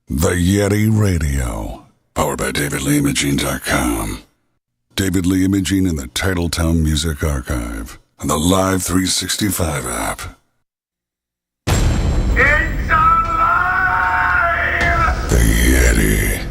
The Yeti Radio, powered by DavidLeeImaging.com. David Lee Imaging in the Titletown Music Archive and the Live 365 app. It's alive! The Yeti.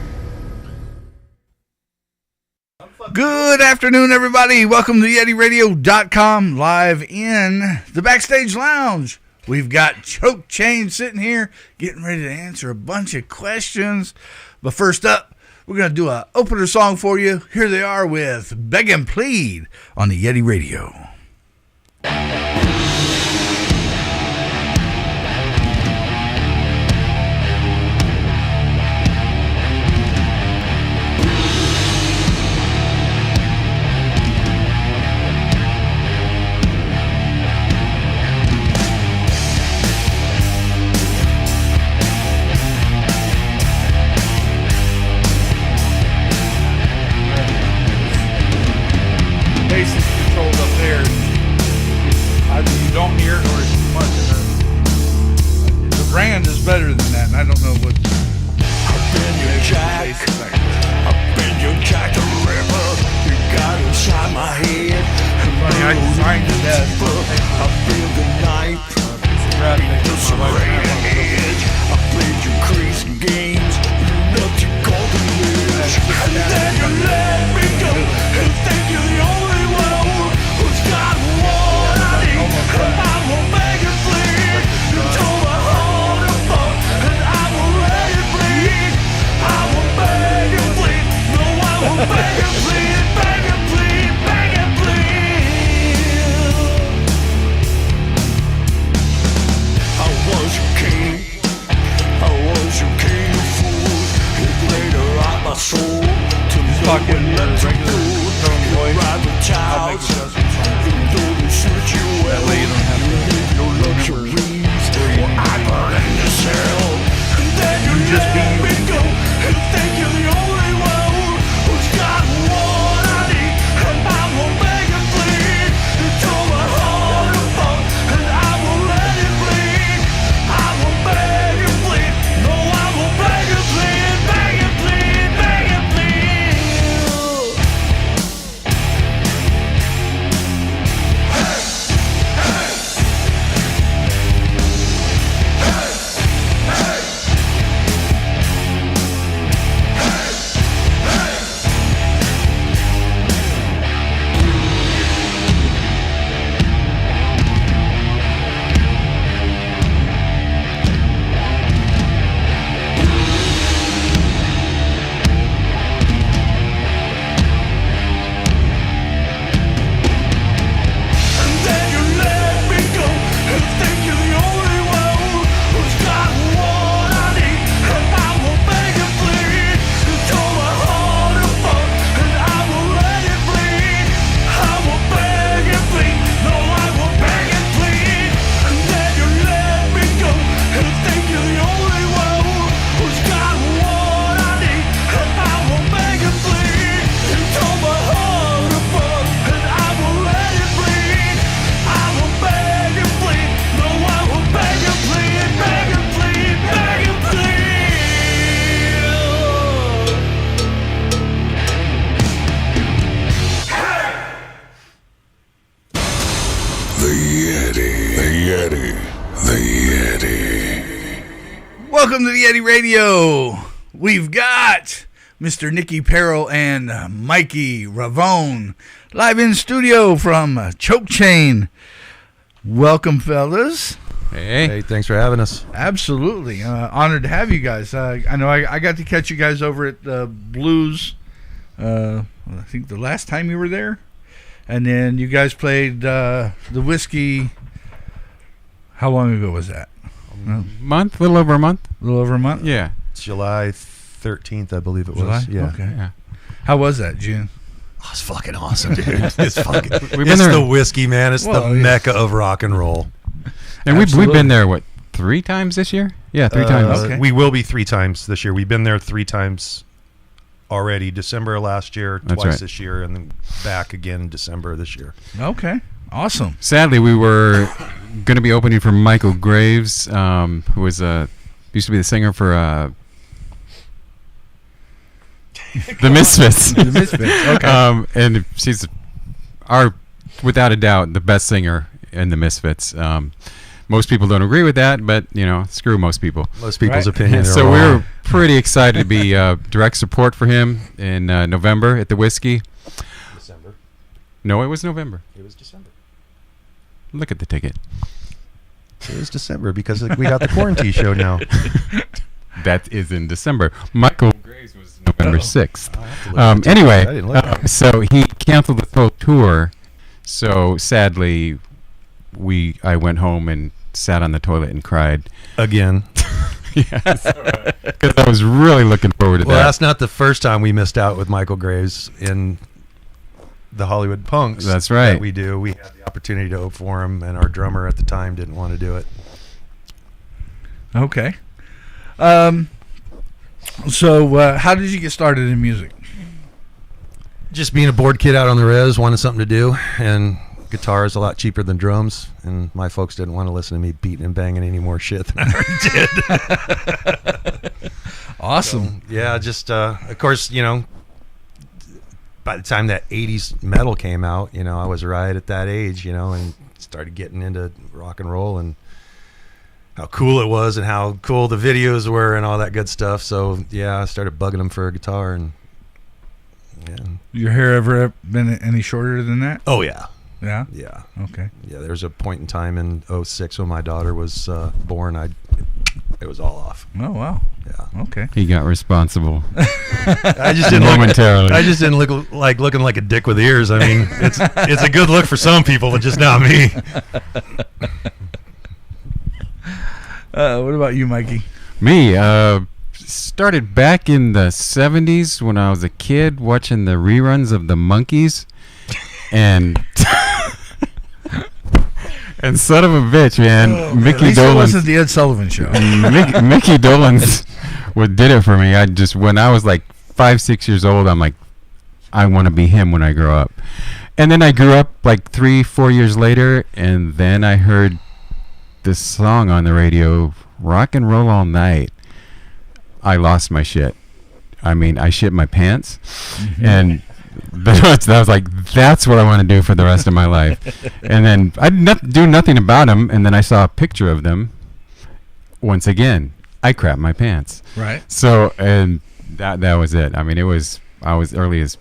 Good afternoon, everybody. Welcome to YetiRadio.com, live in the Backstage Lounge. We've got Choke Chain sitting here getting ready to answer a bunch of questions. But first up, we're going to do an opener song for you. Here they are with Beg and Plead on the Yeti Radio. Don't hear it or it's too much. The brand is better than that, and I don't know what. I've been your jack. I've been your Jack the Ripper. You got inside my head. Funny, I signed to death. I feel the knife. The serrated edge. I played your crazy games. You left your golden ledge. And then you let me go. And think you're the only one who's got what I need. And I will beg and plead. You told my heart apart. And I will let it bleed. I will beg and plead. No, I will beg and plead. Beg and plead. Beg and plead. I was your king. I was your king of fools. You played around my soul. To fucking let you regular go. tone You voice. ride the I'll make child. adjustments. You told me shoot you well. That way you don't have to live your luxuries. Well, I burn in the cell. And then you just be let me go. And think you're the only one who's got what I need. And I will beg and plead. You tore my heart apart. And I will let it bleed. I will beg and plead. No, I will beg and plead. Beg and plead. Beg and plead. And then you let me go. And think you're the only one who's got what I need. And I will beg and plead. You tore my heart apart. And I will let it bleed. I will beg and plead. No, I will beg and plead. And then you let me go. And think you're the only one who's got what I need. And I will beg and plead. You tore my heart apart. And I will let it bleed. I will beg and plead. No, I will beg and plead. Beg and plead. Beg and plead. The Yeti. The Yeti. The Yeti. Welcome to the Yeti Radio. We've got Mr. Nicky Perrell and Mikey Ravone live in studio from Choke Chain. Welcome, fellas. Hey, thanks for having us. Absolutely. Honored to have you guys. I know I got to catch you guys over at Blues, I think the last time you were there. And then you guys played the Whiskey. How long ago was that? A little over a month. A little over a month? Yeah. It's July 13th, I believe it July? was. Yeah. Okay. Yeah. How was that, June? Oh, it's fucking awesome, dude. It's fucking. been It's there- the whiskey, man. It's Well, the yeah. mecca of rock and roll. And we've Absolutely. been there, what, 3 times this year? Yeah, 3 times. Okay. We will be 3 times this year. We've been there 3 times already. December last year, That's twice right. this year, and then back again in December this year. Okay. Awesome. Sadly, we were going to be opening for Michael Graves, who was used to be the singer for The Misfits. The Misfits. Okay. And she's without a doubt, the best singer in the Misfits. Most people don't agree with that, but screw most people. Most people's Right. opinion. So we were pretty excited to be direct support for him in November at the Whiskey. December. No, it was November. It was December. Look at the ticket. It was December because we got the quarantine show now. That is in December. Michael Graves was November 6th. I'll have to look at the ticket. Anyway, I didn't look at it. so he canceled the whole tour. So sadly, I went home and sat on the toilet and cried. Again. Because I was really looking forward to Well, that. that's not the first time we missed out with Michael Graves in the Hollywood Punks. That's right. That we do. We had the opportunity to open for him, and our drummer at the time didn't want to do it. Okay. So how did you get started in music? Just being a bored kid out on the res, wanted something to do, and guitar is a lot cheaper than drums, and my folks didn't want to listen to me beating and banging any more shit than I already did. Awesome. Yeah, just of course, by the time that 80s metal came out, I was right at that age, and started getting into rock and roll and how cool it was and how cool the videos were and all that good stuff. So yeah, I started bugging them for a guitar, and Your hair ever been any shorter than that? oh yeah. Yeah. Yeah. Okay. Yeah, there was a point in time in 06 when my daughter was born. It was all off. Oh wow. Yeah. Okay. He got responsible I just didn't momentarily. I just didn't look like looking like a dick with ears. I mean, it's a good look for some people, but just not me. What about you, Mikey? Me, started back in the 70s when I was a kid watching the reruns of the Monkees. And and son of a bitch, man, At Mickey least it Dolenz. wasn't the Ed Sullivan Show. Mickey Dolenz did it for me. When I was like 5-6 years old, I'm like, I want to be him when I grow up. And then I grew up like 3-4 years later, and then I heard this song on the radio, Rock and Roll All Night. I lost my shit. I mean, I shit my pants. And I was like, that's what I want to do for the rest of my life. And then I didn't do nothing about them. And then I saw a picture of them. Once again, I crapped my pants. Right. So, and that was it. I mean, I was early as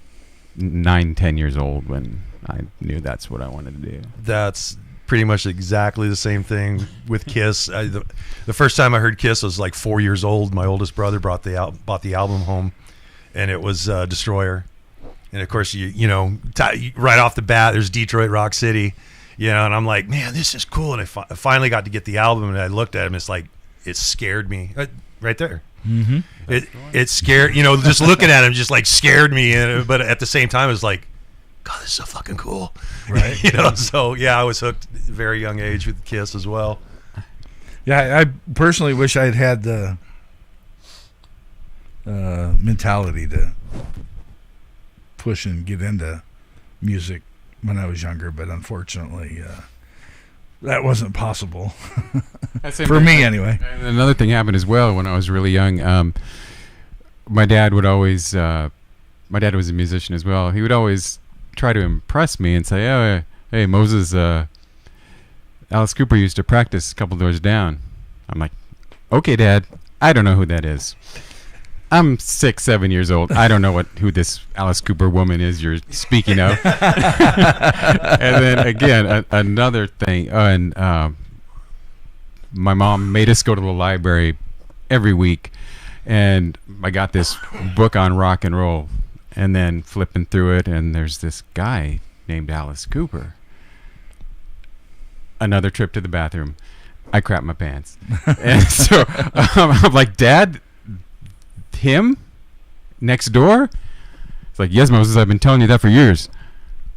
9-10 years old when I knew that's what I wanted to do. That's pretty much exactly the same thing with Kiss. The first time I heard Kiss was like 4 years old. My oldest brother bought the album home, and it was Destroyer. And of course, right off the bat, there's Detroit Rock City, and I'm like, man, this is cool. And I finally got to get the album, and I looked at him. It's like, it scared me right there. Mm-hmm. It scared, just looking at him just like scared me. But at the same time, it was like, God, this is so fucking cool. Right. So yeah, I was hooked at a very young age with Kiss as well. Yeah, I personally wish I'd had the mentality to push and get into music when I was younger, but unfortunately, that wasn't possible for me anyway. And another thing happened as well when I was really young. My dad would always, my dad was a musician as well. He would always try to impress me and say, "Oh, hey, Moses, Alice Cooper used to practice a couple doors down." I'm like, "Okay, Dad, I don't know who that is. I'm 6-7 years old. I don't know who this Alice Cooper woman is you're speaking of." And then again, another thing, and my mom made us go to the library every week, and I got this book on rock and roll, and then flipping through it, and there's this guy named Alice Cooper. Another trip to the bathroom. I crap my pants. And so I'm like, "Dad, him next door?" It's like, "Yes, Moses, I've been telling you that for years."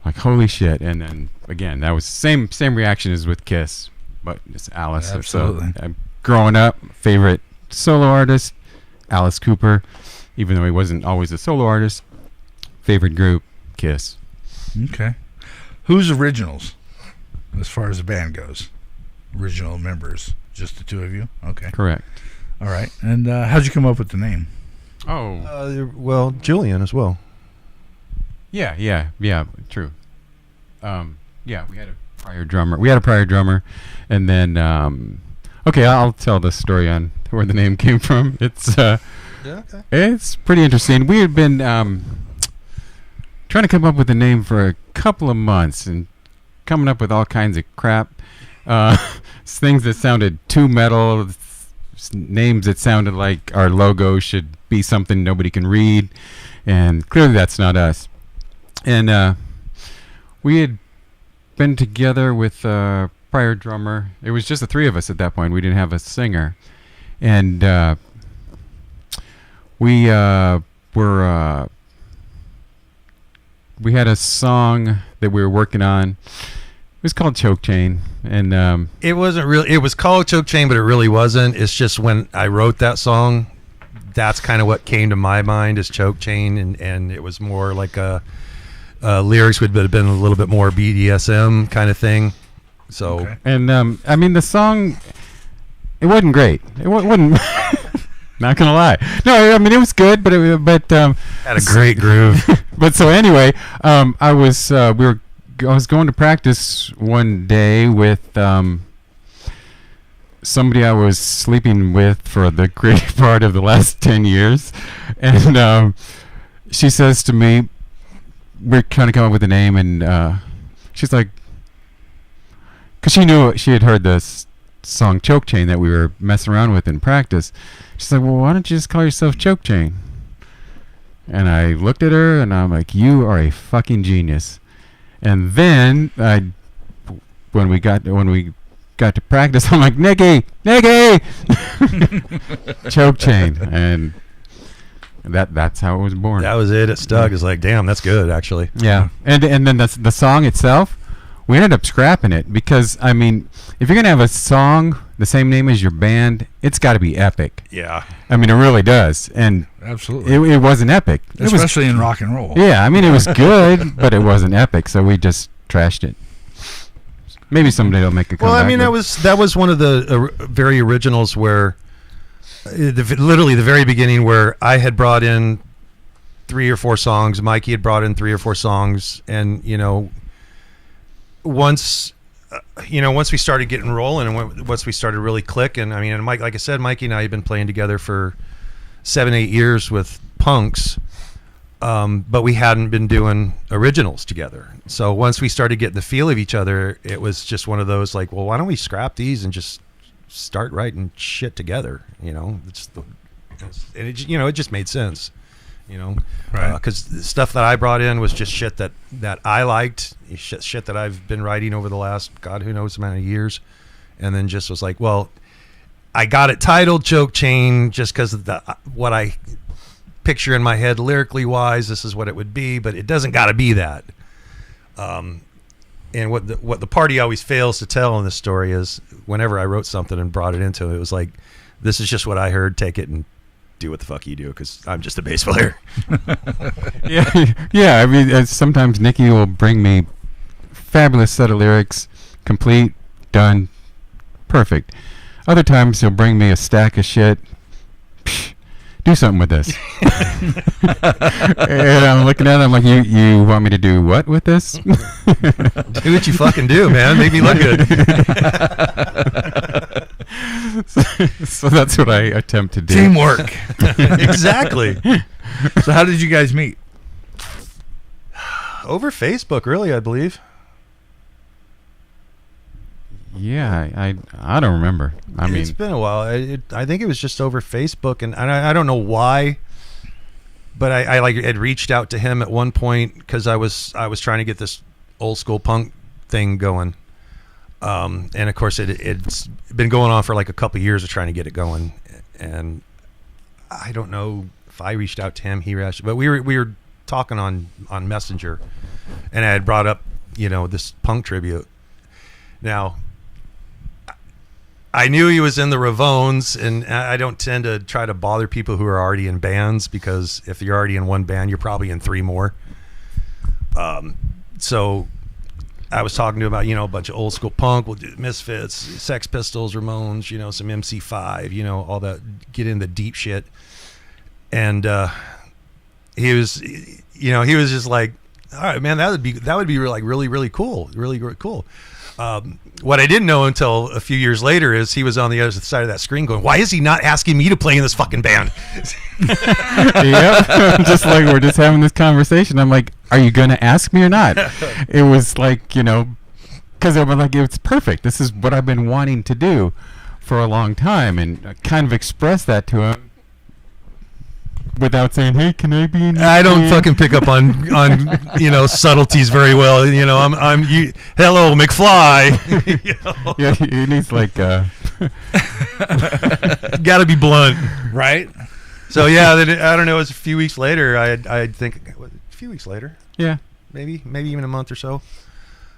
Like, holy shit. And then again, that was the same reaction as with Kiss, but it's Alice. Absolutely. So growing up, favorite solo artist, Alice Cooper, even though he wasn't always a solo artist. Favorite group, Kiss. Okay. Who's originals as far as the band goes? Original members, just the two of you? Okay. Correct. All right. And how'd you come up with the name? Oh, Well, Julian as well. yeah, true. Yeah, we had a prior drummer. And then, okay, I'll tell the story on where the name came from. It's pretty interesting. We had been trying to come up with a name for a couple of months and coming up with all kinds of crap. Things that sounded too metal, names that sounded like our logo should be something nobody can read, and clearly that's not us. And we had been together with a prior drummer. It was just the three of us at that point. We didn't have a singer. And we had a song that we were working on. It was called Choke Chain, and It wasn't really. It was called Choke Chain, but it really wasn't. It's just when I wrote that song, that's kind of what came to my mind as Choke Chain, and it was more like lyrics would have been a little bit more BDSM kind of thing. So, Okay. and I mean the song, it wasn't great. It wasn't. Not gonna lie. No, I mean it was good, but had a great groove. But so anyway, I was going to practice one day with somebody I was sleeping with for the greater part of the last 10 years, and she says to me, we're trying to come up with a name, and she's like, because she had heard this song Choke Chain that we were messing around with in practice. She's like, well, why don't you just call yourself Choke Chain? And I looked at her and I'm like, you are a fucking genius. And then when we got to practice, I'm like, Nicky, Choke Chain, and that's how it was born. That was it. It stuck. It's like, damn, that's good, actually. Yeah, and then the song itself, we ended up scrapping it because I mean, if you're gonna have a song the same name as your band, it's got to be epic. Yeah. I mean, it really does, and Absolutely. it wasn't epic. Especially in rock and roll. Yeah, I mean, it was good, but it wasn't epic, so we just trashed it. Maybe someday they'll make a comeback. Well, I mean, that was one of the very originals where, literally the very beginning, where I had brought in 3 or 4 songs, Mikey had brought in 3 or 4 songs, and once we started getting rolling and once we started really clicking, I mean, and Mike, like I said, Mikey and I had been playing together for 7-8 years with punks, but we hadn't been doing originals together. So once we started getting the feel of each other, it was just one of those like, well, why don't we scrap these and just start writing shit together? It just made sense. Right. Because the stuff that I brought in was just shit that I liked, shit that I've been writing over the last, God, who knows amount of years, and then just was like, well, I got it titled Choke Chain just because of what I picture in my head lyrically wise, this is what it would be, but it doesn't got to be that. And what the party always fails to tell in this story is whenever I wrote something and brought it into it, it was like, this is just what I heard, take it and do what the fuck you do, because I'm just a bass player. yeah. I mean, sometimes Nicky will bring me fabulous set of lyrics, complete, done, perfect. Other times he'll bring me a stack of shit. Psh, do something with this. And I'm looking at it, I'm like, you want me to do what with this? Do what you fucking do, man. Make me look good. So that's what I attempt to do. Teamwork. Exactly. So how did you guys meet? Over Facebook, really, I believe. Yeah, I don't remember. I mean, it's been a while. I think it was just over Facebook, and I don't know why, but I like had reached out to him at one point because I was trying to get this old school punk thing going, and of course it's been going on for like a couple of years of trying to get it going, and I don't know if I reached out to him, he reached, but we were talking on Messenger, and I had brought up this punk tribute. Now, I knew he was in the Ramones, and I don't tend to try to bother people who are already in bands, because if you're already in one band, you're probably in 3 more. So I was talking to him about, a bunch of old school punk, we'll do Misfits, Sex Pistols, Ramones, some MC5, all that, get in the deep shit. and he was just like, all right, man, that would be like really cool, really cool. What I didn't know until a few years later is he was on the other side of that screen going, why is he not asking me to play in this fucking band? Yep. Just like we're just having this conversation. I'm like, are you going to ask me or not? It was like, because I'm like, it's perfect. This is what I've been wanting to do for a long time. And I kind of expressed that to him without saying, hey, can I be in your I don't band? fucking pick up on subtleties very well. I'm hello, McFly. Yeah, he needs like Got to be blunt. Right? So yeah, then, I don't know. It was a few weeks later. I think a few weeks later, yeah. maybe even a month or so.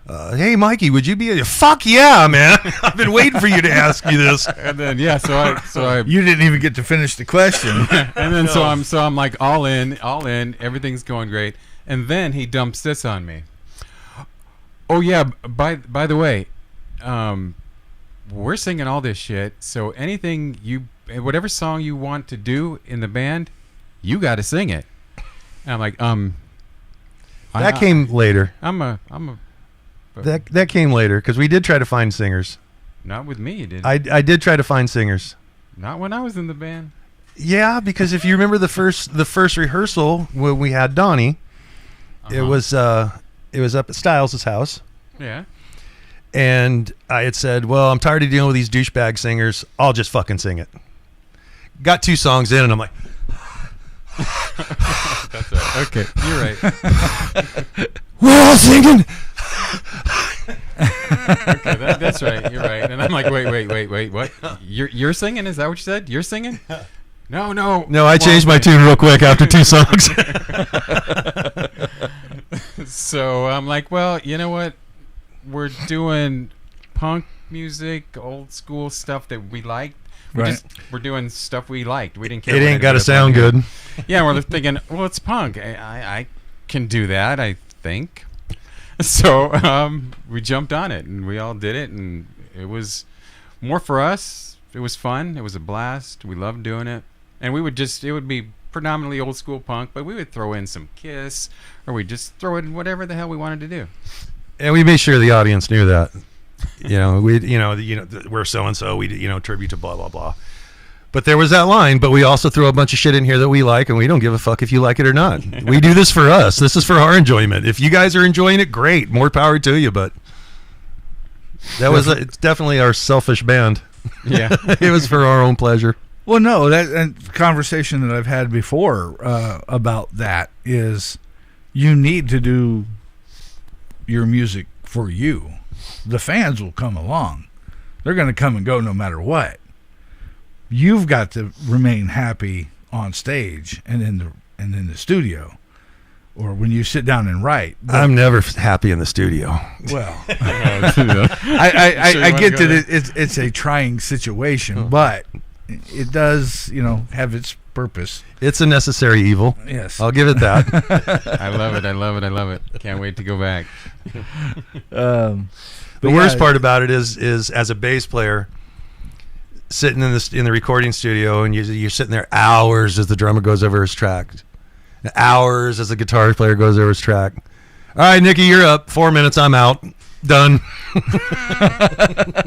Hey, Mikey, would you be a fuck yeah, man? I've been waiting for you to ask me this. And then so I You didn't even get to finish the question. and then so I'm like all in, everything's going great. And then he dumps this on me. Oh yeah, by the way, we're singing all this shit, so whatever song you want to do in the band, you got to sing it. And I'm like, That came later. That came later because we did try to find singers. Not with me, you did. I did try to find singers. Not when I was in the band. Yeah, because if you remember the first rehearsal when we had Donnie, it was up at Styles' house. Yeah. And I had said, well, I'm tired of dealing with these douchebag singers. I'll just fucking sing it. Got 2 songs in, and I'm like, That's right. Okay, you're right. we're all singing. Okay, that's right. You're right. And I'm like, wait, what? You're singing? Is that what you said? You're singing? No. No, I changed my tune real quick after 2 songs. So I'm like, well, you know what? We're doing punk music, old school stuff that we liked. We're doing stuff we liked. We didn't care. It ain't got to sound good. Yeah, we're thinking, well, it's punk. I can do that, I think. So we jumped on it, and we all did it, and it was more for us. It was fun. It was a blast. We loved doing it. And it would be predominantly old school punk, but we would throw in some Kiss, or we'd just throw in whatever the hell we wanted to do. And we made sure the audience knew that. We're so and so. We tribute to blah blah blah. But there was that line. But we also throw a bunch of shit in here that we like, and we don't give a fuck if you like it or not. We do this for us. This is for our enjoyment. If you guys are enjoying it, great. More power to you. But it's definitely our selfish band. Yeah, it was for our own pleasure. Well, no, that conversation that I've had before about that is you need to do your music for you. The fans will come along. They're going to come and go no matter what. You've got to remain happy on stage and in the studio, or when you sit down and write. But, I'm never happy in the studio. well, I get that it's a trying situation, but it does, have its purpose. It's a necessary evil. Yes. I'll give it that. I love it. Can't wait to go back. The worst part about it is as a bass player, sitting in the recording studio, and you're sitting there hours as the drummer goes over his track, hours as the guitar player goes over his track. All right, Nikki, you're up. 4 minutes, I'm out. Done.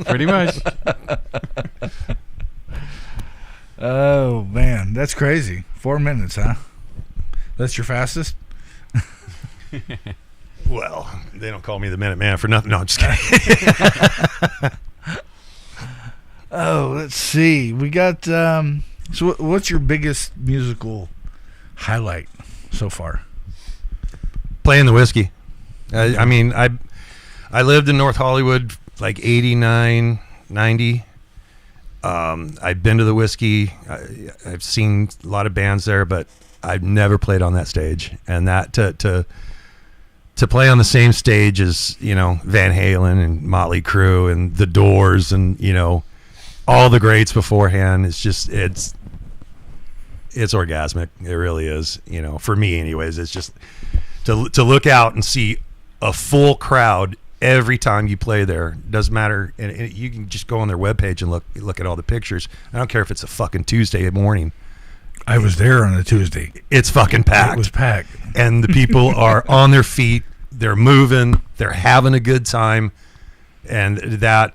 Pretty much. Oh man, that's crazy. 4 minutes, huh? That's your fastest? Well, they don't call me the Minute Man for nothing. No, I'm just kidding. Oh, let's see. We got. So, what's your biggest musical highlight so far? Playing the whiskey. I mean, I lived in North Hollywood like 89, 90. I've been to the whiskey. I've seen a lot of bands there, but I've never played on that stage. And that to play on the same stage as Van Halen and Motley Crue and The Doors and all the greats beforehand, it's orgasmic. It really is. For me, anyways, it's just to look out and see a full crowd every time you play there. Doesn't matter, and you can just go on their webpage and look at all the pictures. I don't care if it's a fucking Tuesday morning. I was there on a Tuesday. It's fucking packed. It was packed. And the people are on their feet. They're moving. They're having a good time. And that,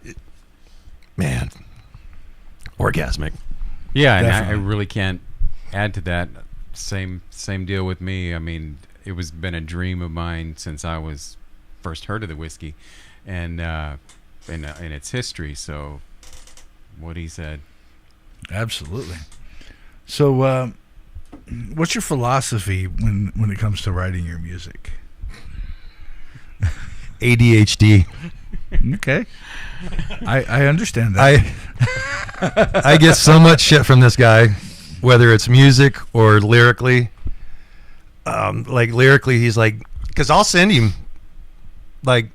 man, orgasmic. Yeah, and I Definitely. really can't add to that. Same deal with me. I mean, it was been a dream of mine since I was first heard of the whiskey, and in its history. So, what he said. Absolutely. So, what's your philosophy when it comes to writing your music? ADHD. Okay. I understand that. I get so much shit from this guy, whether it's music or lyrically. Like lyrically, he's like, because I'll send him like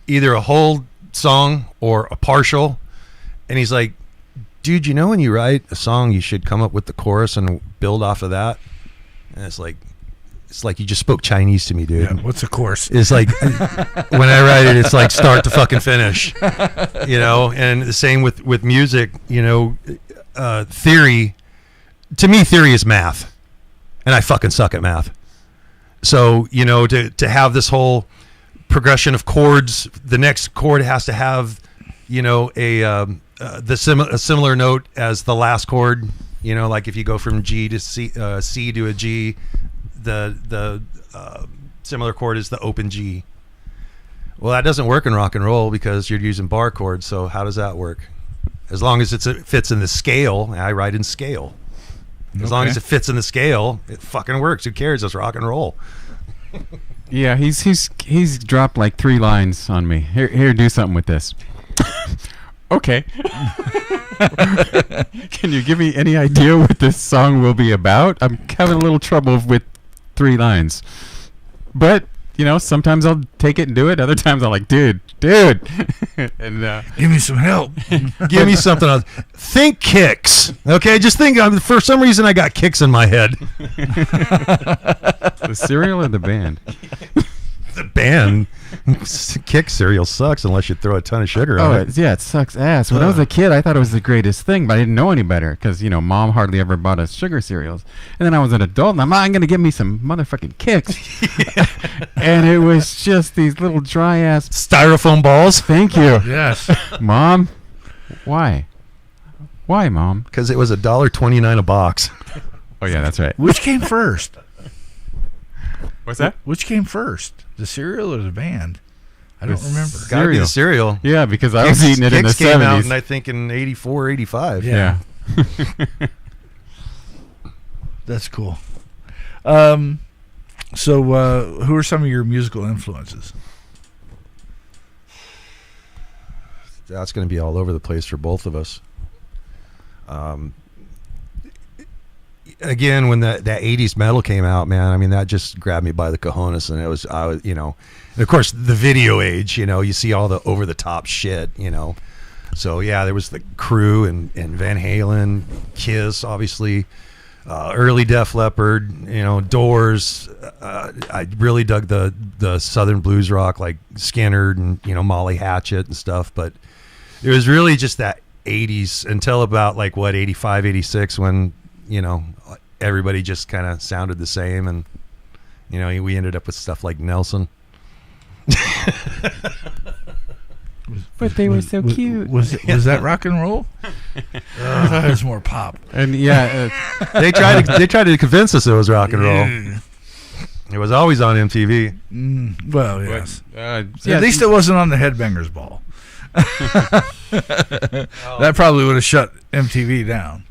either a whole song or a partial, and he's like, dude, you know when you write a song, you should come up with the chorus and build off of that. And it's like you just spoke Chinese to me, dude. Yeah, what's a course? It's like when I write it, it's like start to fucking finish, you know. And the same with music, you know. Theory, to me, theory is math, and I fucking suck at math. So you know, to have this whole progression of chords, the next chord has to have, you know, a similar note as the last chord. You know, like if you go from G to C to a G, the similar chord is the open G. Well, that doesn't work in rock and roll because you're using bar chords. So how does that work? As long as it fits in the scale, I write in scale. As long as it fits in the scale, it fucking works. Who cares? It's rock and roll. Yeah, he's dropped like 3 lines on me. Here, do something with this. Okay. Can you give me any idea what this song will be about? I'm having a little trouble with 3 lines. But, you know, sometimes I'll take it and do it. Other times I'm like, dude. And Give me some help. Give me something else. Think Kicks. Okay, just think. For some reason, I got Kicks in my head. the cereal or the band? The band. Kicks cereal sucks unless you throw a ton of sugar on it. Yeah, it sucks ass. When I was a kid, I thought it was the greatest thing, but I didn't know any better because, you know, Mom hardly ever bought us sugar cereals. And then I was an adult, and I'm going to give me some motherfucking Kicks. And it was just these little dry ass Styrofoam balls. Thank you. Yes. Mom, why? Why, Mom? Because it was $1.29 a box. Oh, yeah, that's right. Which came first? What's that? Which came first? The cereal or the band? I don't remember. Gotta be the cereal. Yeah, because I was eating it in the Kicks came 70s. out, and I think in 84, 85. Yeah. That's cool. So, who are some of your musical influences? That's going to be all over the place for both of us. Again, when that 80s metal came out, man, I mean, that just grabbed me by the cojones, and I was, you know, and of course the video age, you know, you see all the over the top shit, you know. So yeah, there was the Crew and Van Halen, Kiss, obviously, early Def Leppard, you know, Doors. I really dug the Southern blues rock like Skinner and, you know, Molly Hatchet and stuff, but it was really just that 80s until about like 85, 86 when, you know, everybody just kind of sounded the same, and you know, we ended up with stuff like Nelson. But they were so cute. Was that rock and roll? I thought it was more pop. And yeah, They tried to convince us it was rock and roll. It was always on MTV. Well, yes. yeah, At least it wasn't on the Headbangers Ball. That probably would have shut MTV down.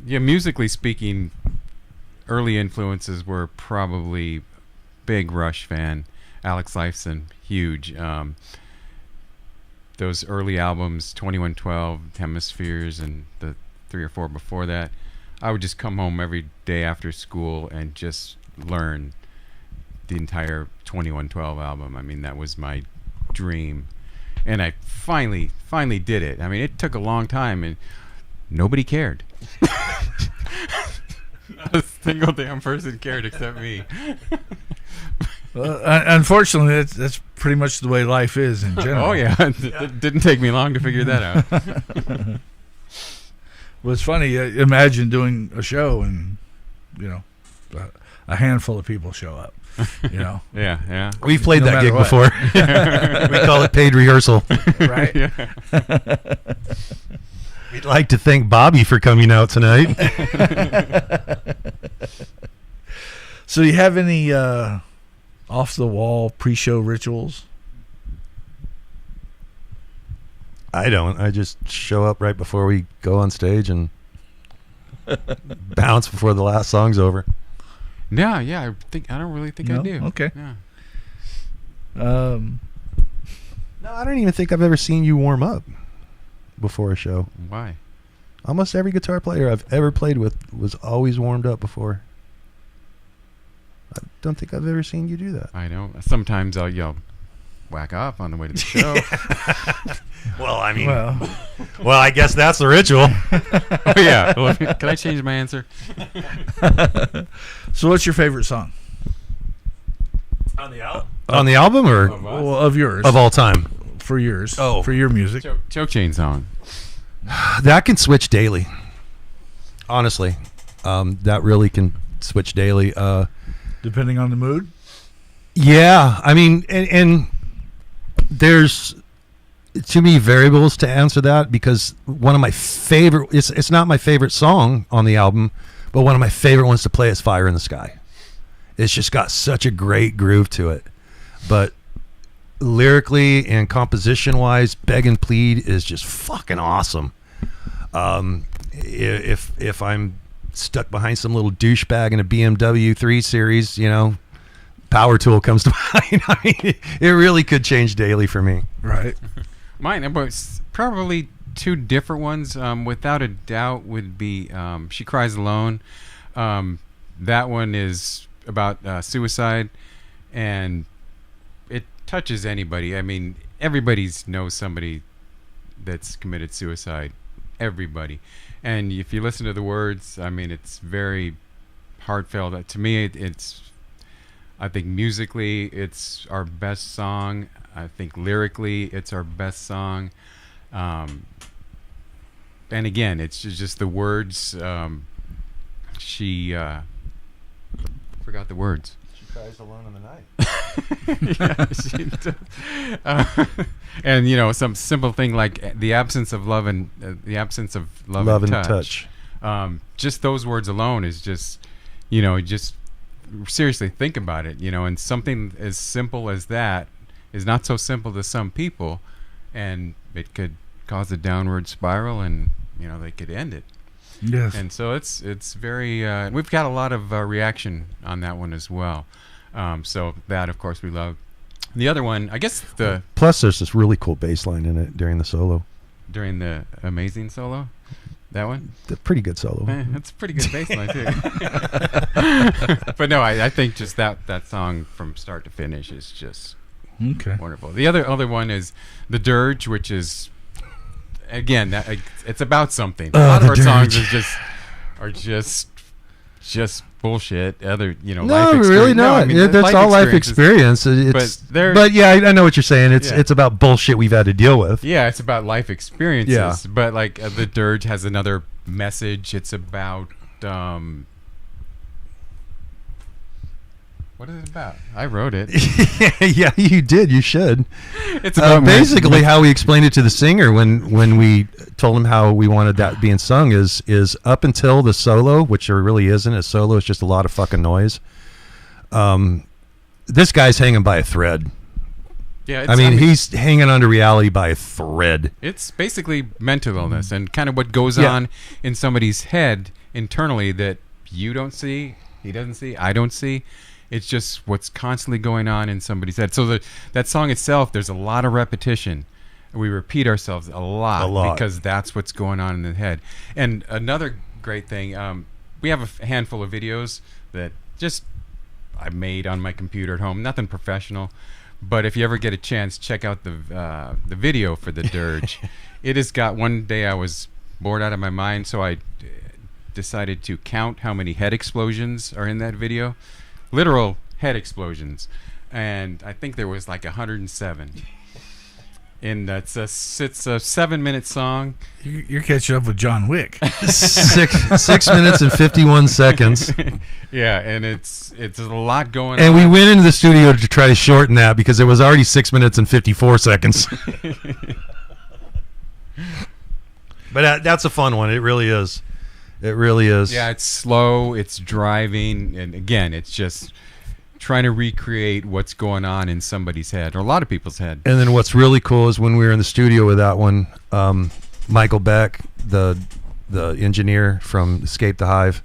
Yeah, musically speaking, early influences were probably big Rush fan. Alex Lifeson, huge. Those early albums, 2112, Hemispheres, and the 3 or 4 before that, I would just come home every day after school and just learn the entire 2112 album. I mean, that was my dream. And I finally did it. I mean, it took a long time, and nobody cared. Not a single damn person cared except me. Unfortunately, that's pretty much the way life is in general. Oh, yeah. It didn't take me long to figure that out. Well, it's funny. Imagine doing a show and, you know, a handful of people show up. You know. Yeah. We've played No that gig matter what. before. We call it paid rehearsal. Right. We'd like to thank Bobby for coming out tonight. So, you have any off the wall pre-show rituals? I don't. I just show up right before we go on stage and bounce before the last song's over. Yeah. I don't really think I No? do. Okay. Yeah. No, I don't even think I've ever seen you warm up before a show. Why? Almost every guitar player I've ever played with was always warmed up before. I don't think I've ever seen you do that. I know. Sometimes I'll yell, whack off on the way to the show. Well, I mean, Well, well, I guess that's the ritual. Oh, yeah. Well, can I change my answer? so what's your favorite song? On the album or Well, of yours. of all time? For yours. Oh. For your music. Choke chain song. That can switch daily. Honestly, that really can switch daily. Depending on the mood. Yeah, I mean, and there's too many variables to answer that because one of my favorite, it's not my favorite song on the album, but one of my favorite ones to play is Fire in the Sky. It's just got such a great groove to it. But lyrically and composition wise, Beg and Plead is just fucking awesome. If I'm stuck behind some little douchebag in a BMW 3 Series, you know, Power Tool comes to mind. I mean, it really could change daily for me. Right. Mine, probably two different ones. Without a doubt, would be "She Cries Alone." That one is about suicide, and it touches anybody. I mean, everybody knows somebody that's committed suicide. Everybody, and if you listen to the words, I mean, it's very heartfelt. To me, it's. I think musically, it's our best song. I think lyrically, it's our best song. And again, it's just the words. She forgot the words. She cries alone in the night. Yeah, and you know, some simple thing like the absence of love and love and touch. Just those words alone is just, you know, just seriously think about it, you know, and something as simple as that is not so simple to some people, and it could cause a downward spiral, and you know, they could end it. Yes. And so it's very we've got a lot of reaction on that one as well. So that, of course, we love. The other one, I guess, Plus there's this really cool bass line in it during the solo. during the amazing solo, that one. The pretty good solo. That's a pretty good bass line too. But no, I think just that song from start to finish is just Okay. wonderful. The other one is the Dirge, which is again it's about something. A lot of our songs are just bullshit. Other, you know, No, life experience. really not. No, I mean, Yeah, that's all life experience. But yeah, I know what you're saying. It's about bullshit we've had to deal with. Yeah, it's about life experiences. Yeah. But like the Dirge has another message. It's about what is it about? I wrote it. Yeah, you did. You should. It's about basically how we explained it to the singer when we told him how we wanted that being sung is up until the solo, which there really isn't a solo. It's just a lot of fucking noise. This guy's hanging by a thread. Yeah, I mean, he's hanging under reality by a thread. It's basically mental illness and kind of what goes on in somebody's head internally that you don't see, he doesn't see, I don't see. It's just what's constantly going on in somebody's head. So that song itself, there's a lot of repetition. We repeat ourselves a lot because that's what's going on in the head. And another great thing, we have a handful of videos that just I made on my computer at home. Nothing professional. But if you ever get a chance, check out the video for the Dirge. It has got, one day I was bored out of my mind, so I decided to count how many head explosions are in that video. Literal head explosions. And I think there was like 107. And it's a 7-minute song. You're catching up with John Wick. 6 minutes and 51 seconds. Yeah, and it's a lot going And on. we went into the studio to try to shorten that because it was already 6 minutes and 54 seconds. But that's a fun one. It really is. It really is. Yeah, it's slow, it's driving, and again, it's just trying to recreate what's going on in somebody's head, or a lot of people's head. And then what's really cool is when we were in the studio with that one, Michael Beck, the engineer from Escape the Hive,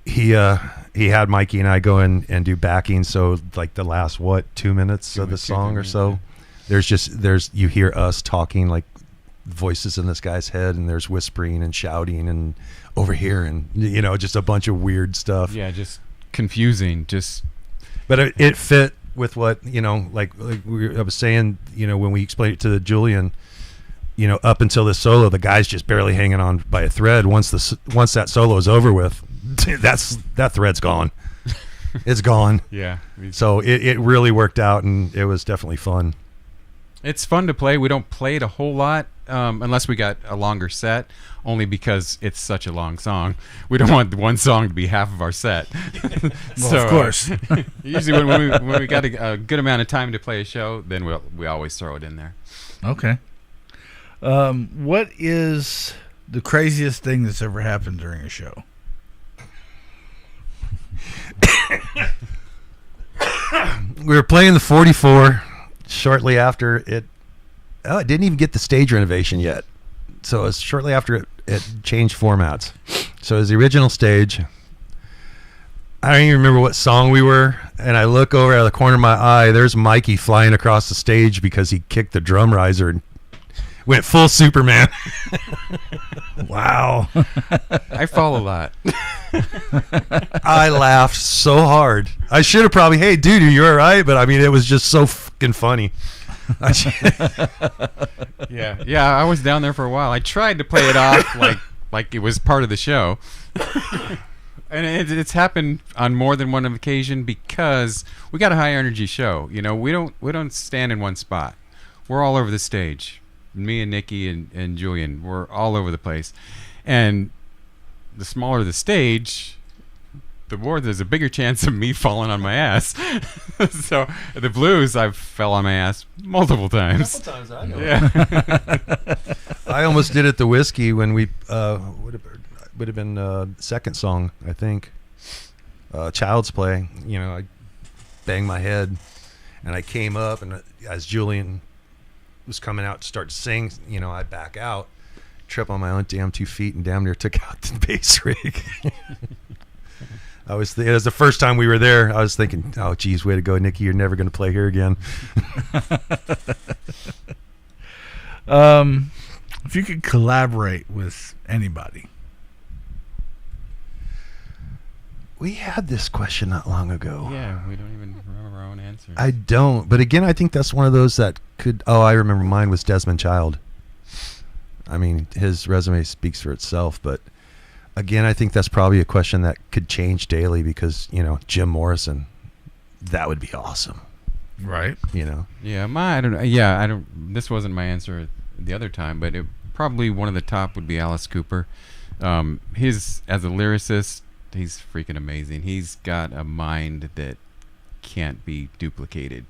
he had Mikey and I go in and do backing. So like the last 2 minutes of the song or so, there's you hear us talking, like voices in this guy's head, and there's whispering and shouting and over here, and just a bunch of weird stuff. Yeah, just confusing, But it fit with what, like I was saying, when we explained it to Julian, up until this solo, the guy's just barely hanging on by a thread. Once that solo is over with, that thread's gone. It's gone. Yeah. So it really worked out, and it was definitely fun. It's fun to play. We don't play it a whole lot unless we got a longer set, only because it's such a long song. We don't want one song to be half of our set. Well, of course. Usually when we got a good amount of time to play a show, then we always throw it in there. Okay. What is the craziest thing that's ever happened during a show? We were playing the 44 shortly after it. Oh, it didn't even get the stage renovation yet. So it was shortly after it changed formats. So it was the original stage. I don't even remember what song we were. And I look over out of the corner of my eye. There's Mikey flying across the stage because he kicked the drum riser and went full Superman. Wow. I fall a lot. I laughed so hard. I should have probably, hey, dude, are you all right? But I mean, it was just so fucking funny. Yeah, I was down there for a while. I tried to play it off like it was part of the show. And it's happened on more than one occasion because we got a high energy show. We don't stand in one spot. We're all over the stage. Me and Nikki and Julian, we're all over the place. And the smaller the stage, the more there's a bigger chance of me falling on my ass. So the blues, I fell on my ass multiple times. A couple times, I know. Yeah. I almost did it the Whiskey when we would have been second song, I think. Child's Play. I banged my head, and I came up, and as Julian was coming out to start to sing, I back out, trip on my own damn 2 feet, and damn near took out the bass rig. It was the first time we were there. I was thinking, oh, geez, way to go, Nikki. You're never going to play here again. If you could collaborate with anybody. We had this question not long ago. Yeah, we don't even remember our own answer. I don't. But again, I think that's one of those that could... Oh, I remember mine was Desmond Child. I mean, his resume speaks for itself, but... Again, I think that's probably a question that could change daily because, Jim Morrison, that would be awesome. Right. Yeah, I don't know. Yeah, I don't. This wasn't my answer the other time, but probably one of the top would be Alice Cooper. As a lyricist, he's freaking amazing. He's got a mind that can't be duplicated.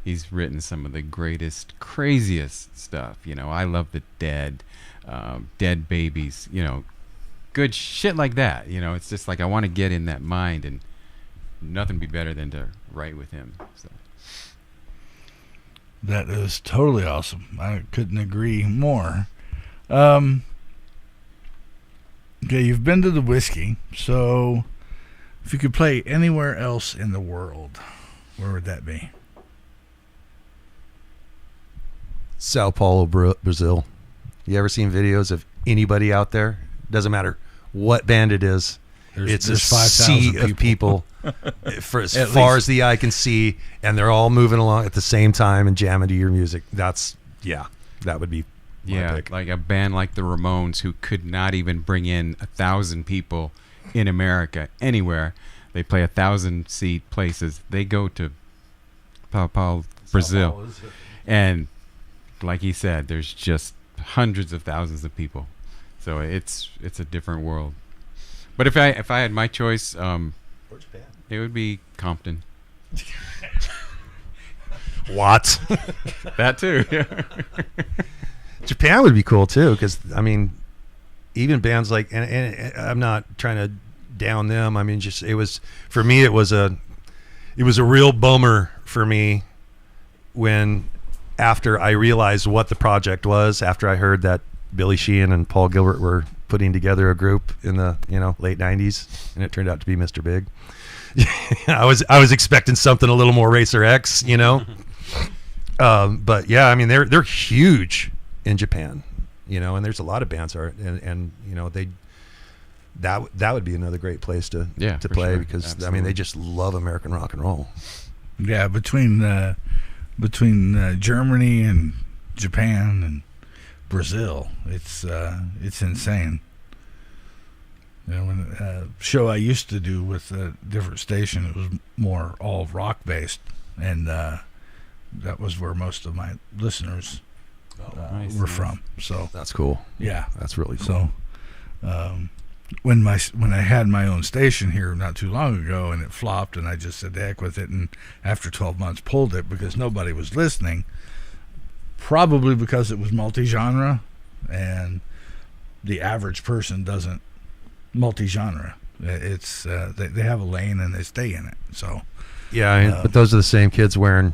He's written some of the greatest, craziest stuff. I Love the Dead, Dead Babies. Good shit like that. It's just like I want to get in that mind, and nothing be better than to write with him. So. That is totally awesome. I couldn't agree more. Okay, you've been to the Whiskey, so if you could play anywhere else in the world, where would that be? Sao Paulo, Brazil. You ever seen videos of anybody out there? Doesn't matter what band it is. It's a 5,000 sea of people for as far as the eye can see, and they're all moving along at the same time and jamming to your music. That would be my pick. Like a band like the Ramones, who could not even bring in 1,000 people in America anywhere. They play 1,000-seat places. They go to Sao Paulo, Brazil, and like he said, there's just hundreds of thousands of people. So it's a different world. But if I had my choice, it would be Compton. Watts. That too. Yeah. Japan would be cool too, because I mean, even bands like, and I'm not trying to down them. I mean, just it was for me. It was a real bummer for me when, after I realized what the project was, after I heard that Billy Sheehan and Paul Gilbert were putting together a group in the late '90s, and it turned out to be Mr. Big. I was expecting something a little more Racer X, but yeah, I mean they're huge in Japan, and there's a lot of bands are, and they that would be another great place to play, sure. because Absolutely. I mean they just love American rock and roll. Yeah, between Germany and Japan and Brazil, it's insane. When show I used to do with a different station, it was more all rock based, and that was where most of my listeners were from. So That's cool. yeah, That's really cool. so when I had my own station here not too long ago, and it flopped, and I just said the heck with it, and after 12 months pulled it because nobody was listening, probably because it was multi-genre, and the average person doesn't multi-genre. It's they have a lane and they stay in it. So Yeah, but those are the same kids wearing,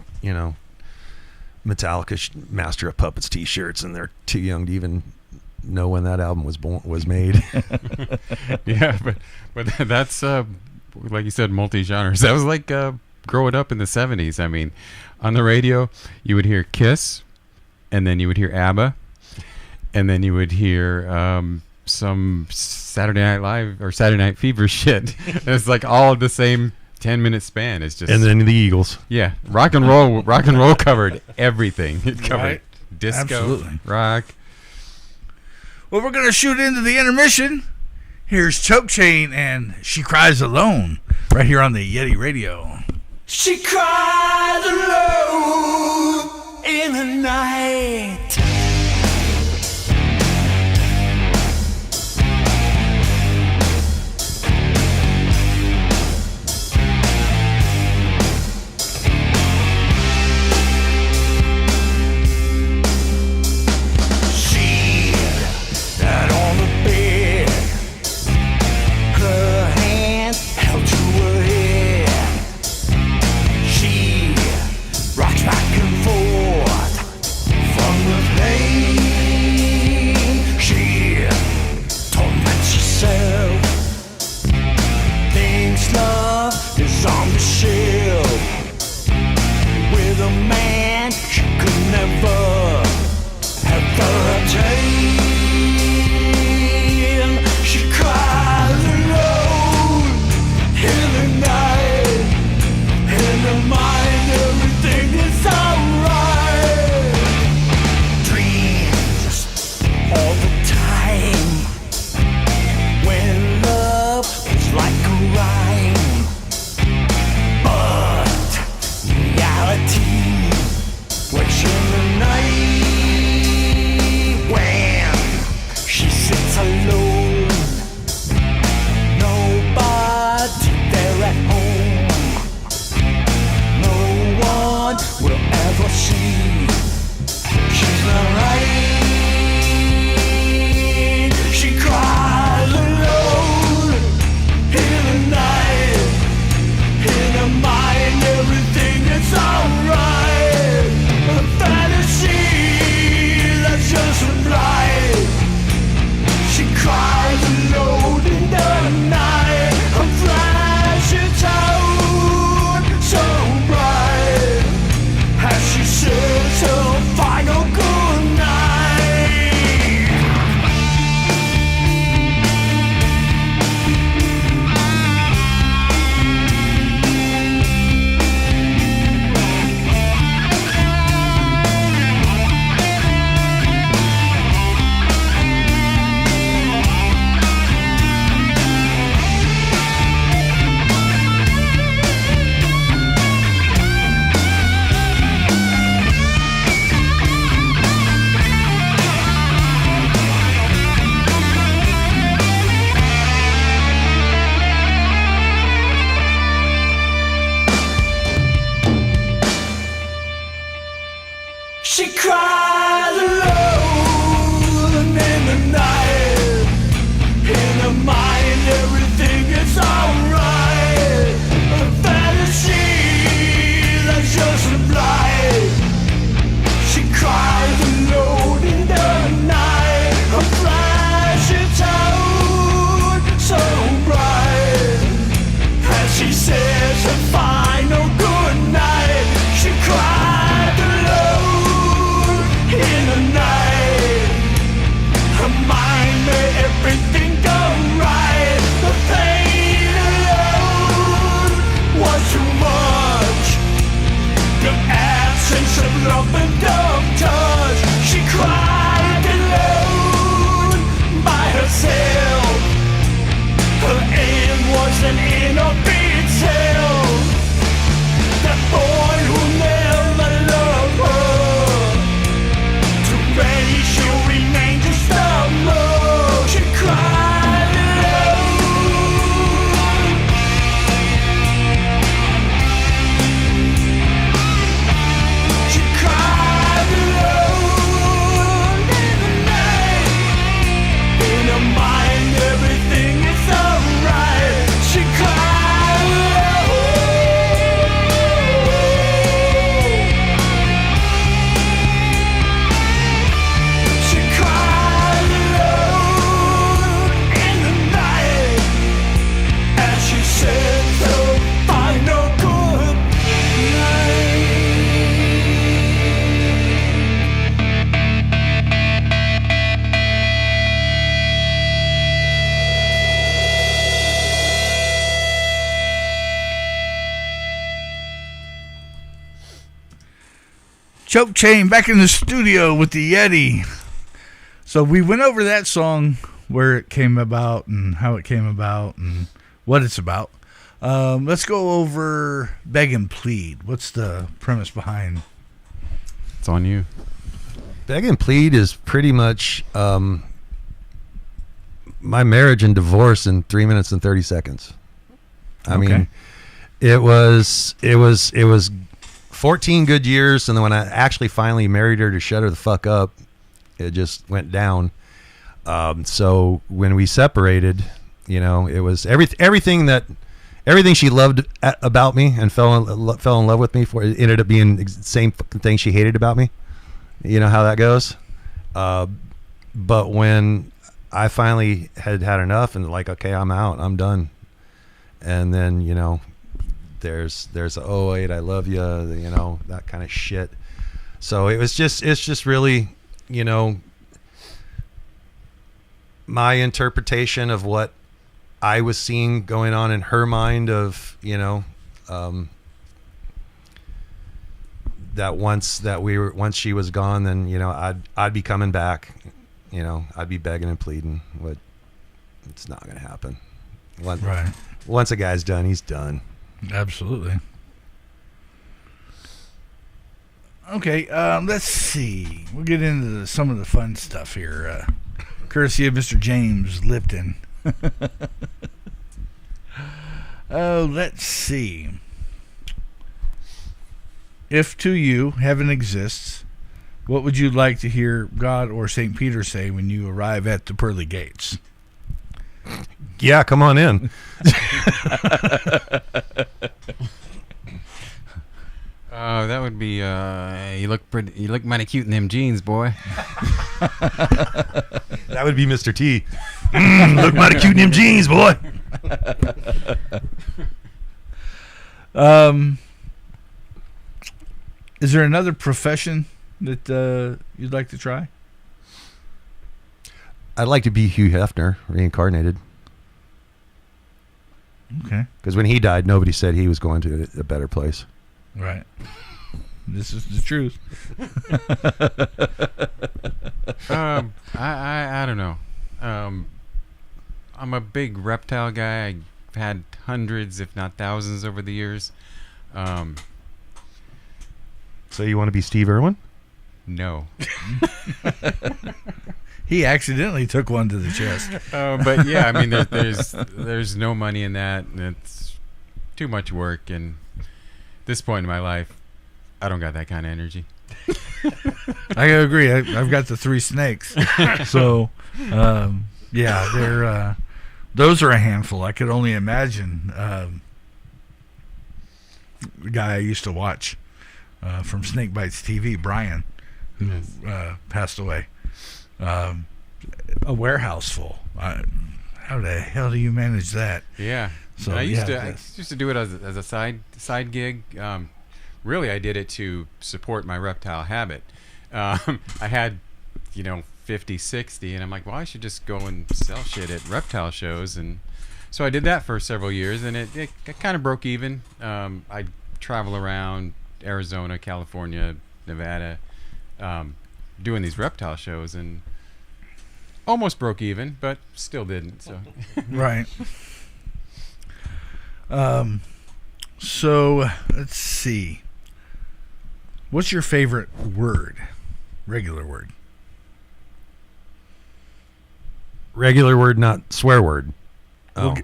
Metallica Master of Puppets T-shirts, and they're too young to even know when that album was made. Yeah, but that's like you said, multi-genres. That was like growing up in the 70s. I mean, on the radio, you would hear Kiss, and then you would hear ABBA, and then you would hear some Saturday Night Live or Saturday Night Fever shit. And it's like all the same 10-minute span. It's just, And then the Eagles. yeah, rock and roll covered everything. It covered Right. disco, Absolutely. rock. well, we're gonna shoot into the intermission. Here's Choke Chain and She Cries Alone right here on the Yeti Radio. She cried alone in the night. She sat on the bed, her hand held to her head. She rocks back and forth from the cries alone in the night. In her mind, everything is alright. A fantasy that's just a blight. She cries alone in the night. A flashing town so bright. As she says her final goodnight, she cried alone in the night. Her mind made everything go right. The pain alone was too much. The absence of love and of touch. She cried alone by herself. Her end was an end of itself. That boy who never loved her, too many she'll remain just a mug. She cried alone. She cried alone in the night. In her mind, everything is alright. She cried alone. She cried alone in the night as she said her final good night. Choke Chain back in the studio with the Yeti. So we went over that song, where it came about and how it came about and what it's about. Let's go over Beg and Plead. What's the premise behind? It's on you. Beg and Plead is pretty much my marriage and divorce in 3 minutes and 30 seconds. I mean, it was 14 good years, and then when I actually finally married her to shut her the fuck up, it just went down. So when we separated, you know, it was everything she loved about me and fell in love with me for. It ended up being the same fucking thing she hated about me. You know how that goes. But when I finally had enough and like, okay, I'm out, I'm done. And then, you know, there's oh wait, I love you, you know, that kind of shit. So it's just really, you know, my interpretation of what I was seeing going on in her mind of, you know, that once she was gone, then, you know, I'd be coming back, you know, I'd be begging and pleading. But it's not going to happen. Once a guy's done, he's done. Absolutely. Okay, let's see. We'll get into some of the fun stuff here. Courtesy of Mr. James Lipton. Oh, let's see. If to you heaven exists, what would you like to hear God or St. Peter say when you arrive at the pearly gates? Yeah, come on in. That would be you look mighty cute in them jeans, boy. That would be Mr. T. Look mighty cute in them jeans, boy. Is there another profession that you'd like to try? I'd like to be Hugh Hefner reincarnated. Okay. Because when he died, nobody said he was going to a better place. Right. This is the truth. I don't know. I'm a big reptile guy. I've had hundreds, if not thousands, over the years. So you want to be Steve Irwin? No. He accidentally took one to the chest. But yeah, I mean, there's no money in that, and it's too much work. And at this point in my life, I don't got that kind of energy. I agree. I've got the 3 snakes. So, yeah, they're those are a handful. I could only imagine the guy I used to watch from Snake Bites TV, Brian, who passed away. A warehouse full. How the hell do you manage that? Yeah. So I used to do it as a side gig. Really, I did it to support my reptile habit. I had, 50, 60, and I'm like, well, I should just go and sell shit at reptile shows. And so I did that for several years, and it kind of broke even. I'd travel around Arizona, California, Nevada, doing these reptile shows, and almost broke even, but still didn't. So Right. So let's see. What's your favorite word? Regular word. Regular word, not swear word.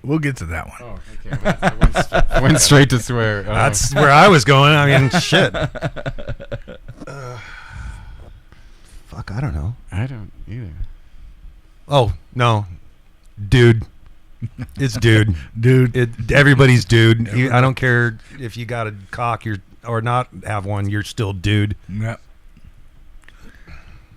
We'll get to that one. Oh, okay. Went straight to swear. Oh. That's where I was going. I mean, shit. Fuck, I don't know. I don't either. Oh, no. Dude. It's dude. Dude. Everybody's dude. I don't care if you got a cock or not have one, you're still dude. Yeah.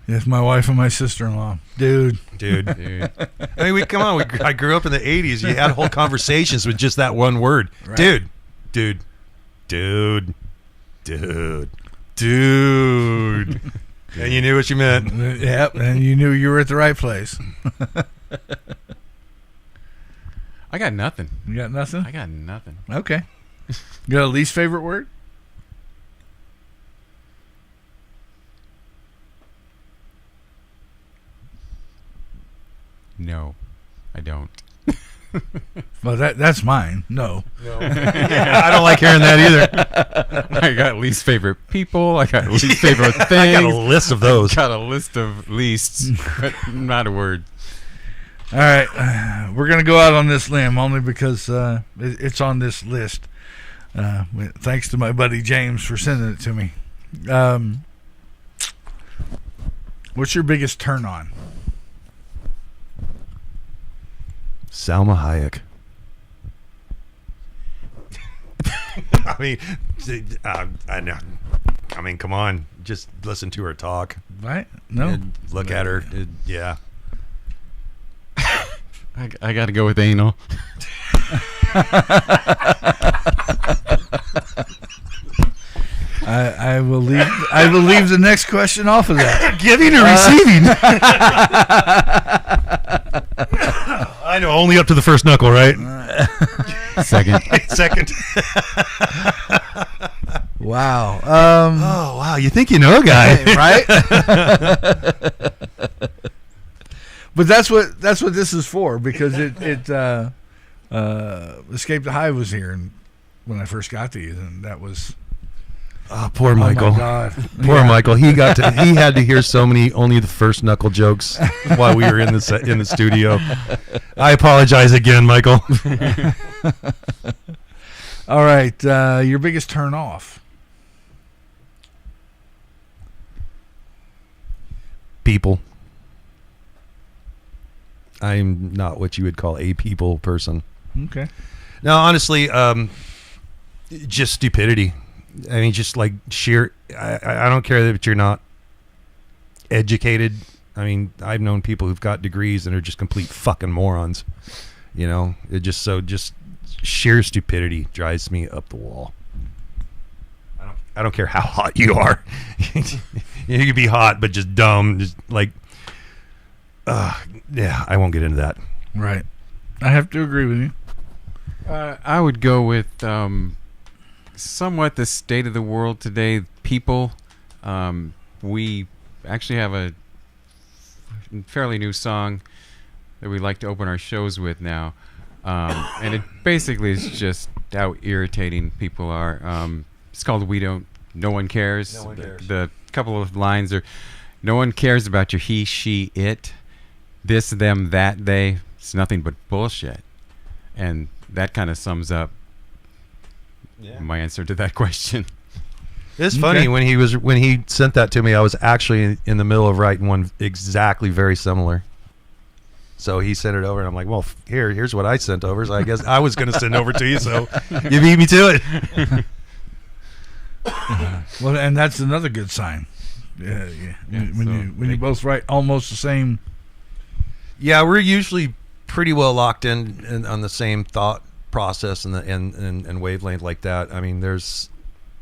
Yes, my wife and my sister-in-law. Dude. I mean, I grew up in the 80s. You had whole conversations with just that one word. Right. Dude. And you knew what you meant. Yep, and you knew you were at the right place. I got nothing. You got nothing? I got nothing. Okay. You got a least favorite word? No, I don't. Well, that's mine. No. Yeah, I don't like hearing that either. I got least favorite people. I got least favorite things. I got a list of those. Got a list of leasts, but not a word. All right. We're going to go out on this limb only because it's on this list. Thanks to my buddy James for sending it to me. What's your biggest turn on? Salma Hayek. I know. I mean, come on. Just listen to her talk. Right? No. And look at her. Yeah. I got to go with anal. I will leave the next question off of that. Giving or receiving? I know, only up to the first knuckle, right? Second. Wow. Oh, wow. You think you know a guy. Right? But that's what this is for, because it Escape the Hive was here when I first got these, and that was Oh, poor Michael. Oh my God. Poor Michael. He had to hear so many only the first knuckle jokes while we were in the studio. I apologize again, Michael. All right, your biggest turn off. People. I'm not what you would call a people person. Okay. No, honestly, just stupidity. I mean, just like sheer. I don't care that you're not educated. I mean, I've known people who've got degrees and are just complete fucking morons. You know, it just sheer stupidity drives me up the wall. I don't care how hot you are. You can be hot, but just dumb. Just like, yeah, I won't get into that. Right. I have to agree with you. I would go with somewhat the state of the world today. People, we actually have a fairly new song that we like to open our shows with now, and it basically is just how irritating people are. It's called No One Cares. No one cares. The couple of lines are, no one cares about your he, she, it, this, them, that, they. It's nothing but bullshit. And that kind of sums up my answer to that question. It's funny Okay. when he sent that to me, I was actually in the middle of writing one exactly very similar. So he sent it over, and I'm like, well, here's what I sent over. So I guess I was going to send over to you. So you beat me to it. Well, and that's another good sign. Yeah. When you both write almost the same. Yeah, we're usually pretty well locked in on the same thought process and wavelength like that. I mean, there's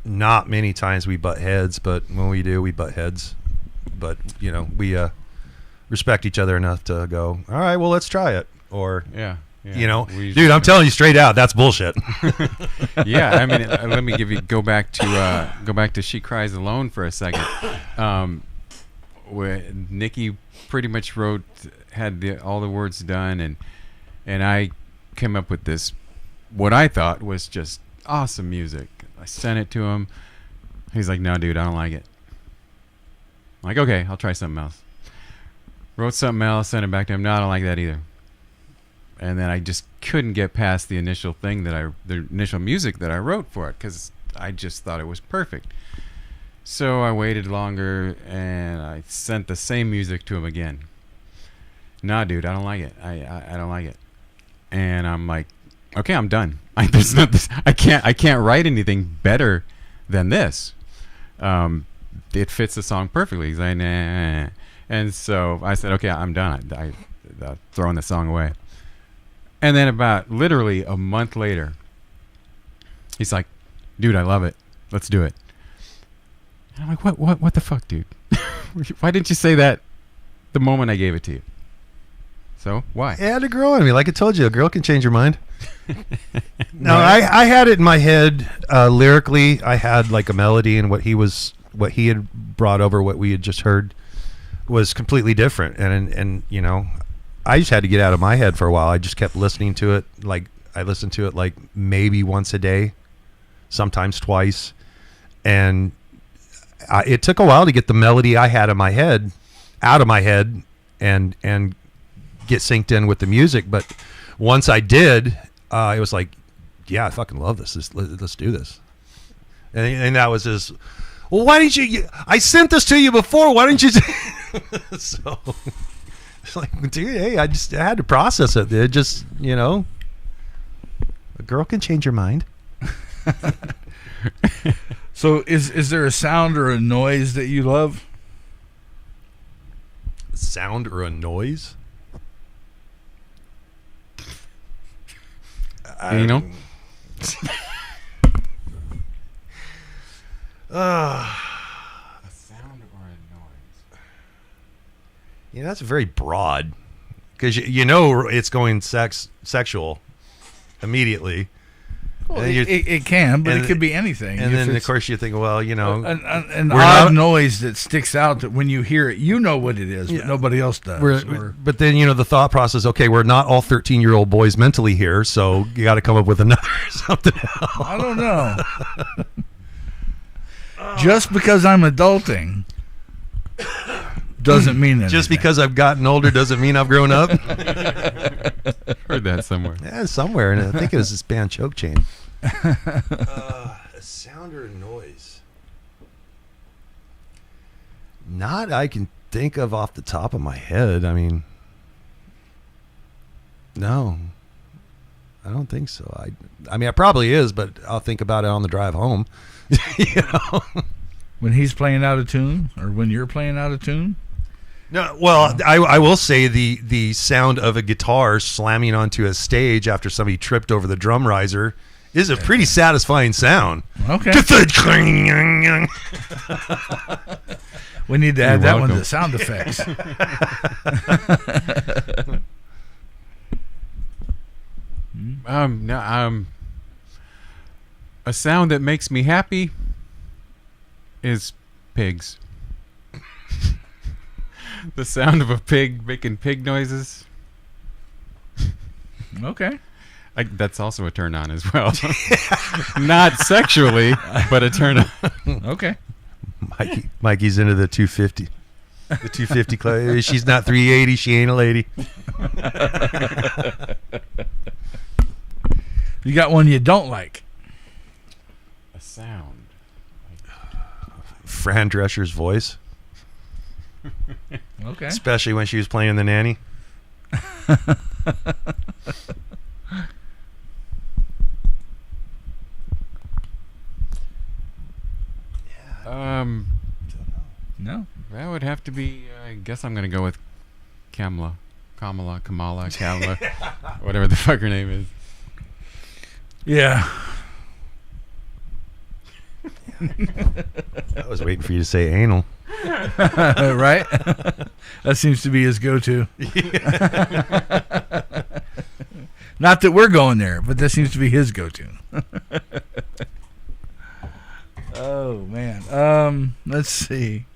not many times we butt heads, but when we do, we butt heads. But we respect each other enough to go, all right, well, let's try it. Or Yeah. dude, I'm telling you straight out, that's bullshit. Yeah, I mean, let me go back to She Cries Alone for a second. Where Nikki pretty much had all the words done, and I came up with this, what I thought was just awesome music. I sent it to him. He's like, no, dude, I don't like it. I'm like, okay, I'll try something else. Wrote something else, sent it back to him. No, I don't like that either. And then I just couldn't get past the initial music that I wrote for it, because I just thought it was perfect. So I waited longer, and I sent the same music to him again. Nah, dude, I don't like it. I don't like it. And I'm like, okay, I'm done. I can't write anything better than this. It fits the song perfectly. He's like, nah. And so I said, okay, I'm done. I throwing the song away. And then about literally a month later, he's like, dude, I love it. Let's do it. And I'm like, what the fuck, dude? Why didn't you say that the moment I gave it to you? So why? It had to grow on me. Like I told you, a girl can change her mind. No, I had it in my head lyrically. I had like a melody, and what he had brought over, what we had just heard, was completely different. And I just had to get out of my head for a while. I just kept listening to it. Like I listened to it like maybe once a day, sometimes twice, and it took a while to get the melody I had in my head out of my head and get synced in with the music. But once I did, it was like, yeah, I fucking love this. Let's do this. And that was his, well, why didn't you, I sent this to you before. Why didn't you? So it's like, dude, hey, I had to process it. It just, a girl can change her mind. So is there a sound or a noise that you love? Sound or a noise? You know? A sound or a noise? Yeah, that's very broad, because it's going sexual immediately. Well, And it can, but and it could be anything. And If then of it's course you think, well, an we're odd not- noise that sticks out that when you hear it, you know what it is, but Yeah. nobody else does. but then the thought process. Okay, we're not all 13-year-old boys mentally here, so you got to come up with another something else. I don't know. Just because I'm adulting doesn't mean anything. Just because I've gotten older doesn't mean I've grown up. Heard that somewhere. Yeah, somewhere, and I think it was this band Choke Chain. A sound or a noise? Not I can think of off the top of my head. I mean, no, I don't think so. I mean, it probably is, but I'll think about it on the drive home. When he's playing out of tune, or when you're playing out of tune. No, well, I will say the sound of a guitar slamming onto a stage after somebody tripped over the drum riser is a pretty satisfying sound. Okay. We need to add that one to the sound effects. A sound that makes me happy is pigs. The sound of a pig making pig noises. Okay. That's also a turn on as well. Not sexually, but a turn on. Okay. Mikey's into the 250. The 250 club. She's not 380. She ain't a lady. You got one you don't like. A sound. Fran Drescher's voice, Okay. especially when she was playing The Nanny. No. That would have to be. I guess I'm gonna go with Kamala, whatever the fuck her name is. Yeah. I was waiting for you to say anal. Right? That seems to be his go-to. Not that we're going there, but that seems to be his go-to. Oh, man. Let's see.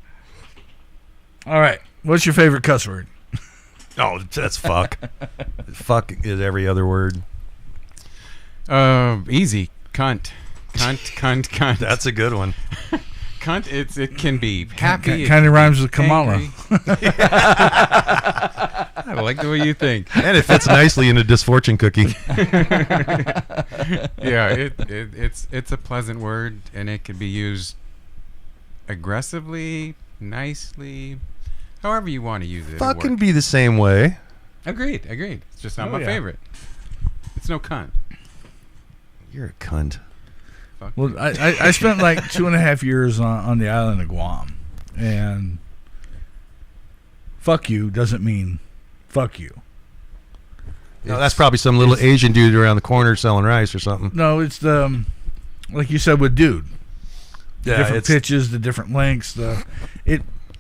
All right. What's your favorite cuss word? Oh, that's fuck. Fuck is every other word. Easy. Cunt. Cunt. That's a good one. Cunt. It can be happy. Kind of rhymes with Kamala. angry. I like the way you think. And it fits nicely in a dysfortune cookie. Yeah, it's a pleasant word, and it can be used aggressively, nicely, however you want to use it. Fuck can be the same way. Agreed. It's just not my favorite. It's no cunt. You're a cunt. Fuck. Well, I spent like 2.5 years on the island of Guam, and fuck you doesn't mean fuck you. No, that's probably some little Asian dude around the corner selling rice or something. No, it's the, like you said with dude. Yeah, Different pitches, the different lengths,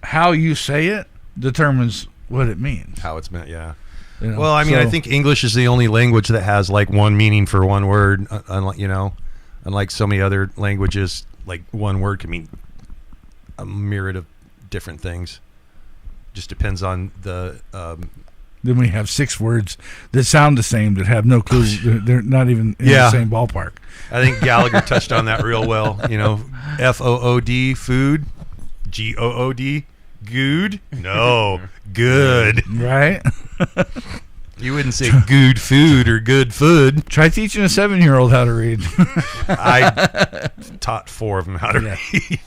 how you say it determines what it means. how it's meant, yeah. You know? Well, I mean, I So- think English is the only language that has like one meaning for one word. Unlike so many other languages, like one word can mean a myriad of different things. Just depends on the. Then we have 6 words that sound the same that have no clue. They're not even in Yeah. the same ballpark. I think Gallagher touched on that real well. FOOD, food, GOOD, good. No, good. Right? You wouldn't say good food or good food. Try teaching a 7-year-old how to read. I taught 4 of them how to Yeah. read.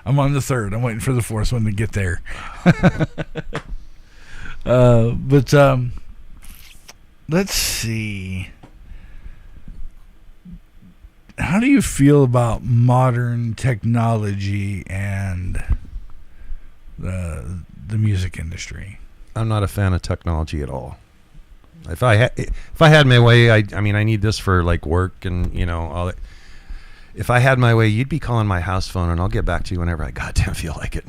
I'm on the 3rd. I'm waiting for the 4th one to get there. But let's see. How do you feel about modern technology and the music industry? I'm not a fan of technology at all. If I had my way, I mean, I need this for like work and all that. If I had my way, you'd be calling my house phone, and I'll get back to you whenever I goddamn feel like it.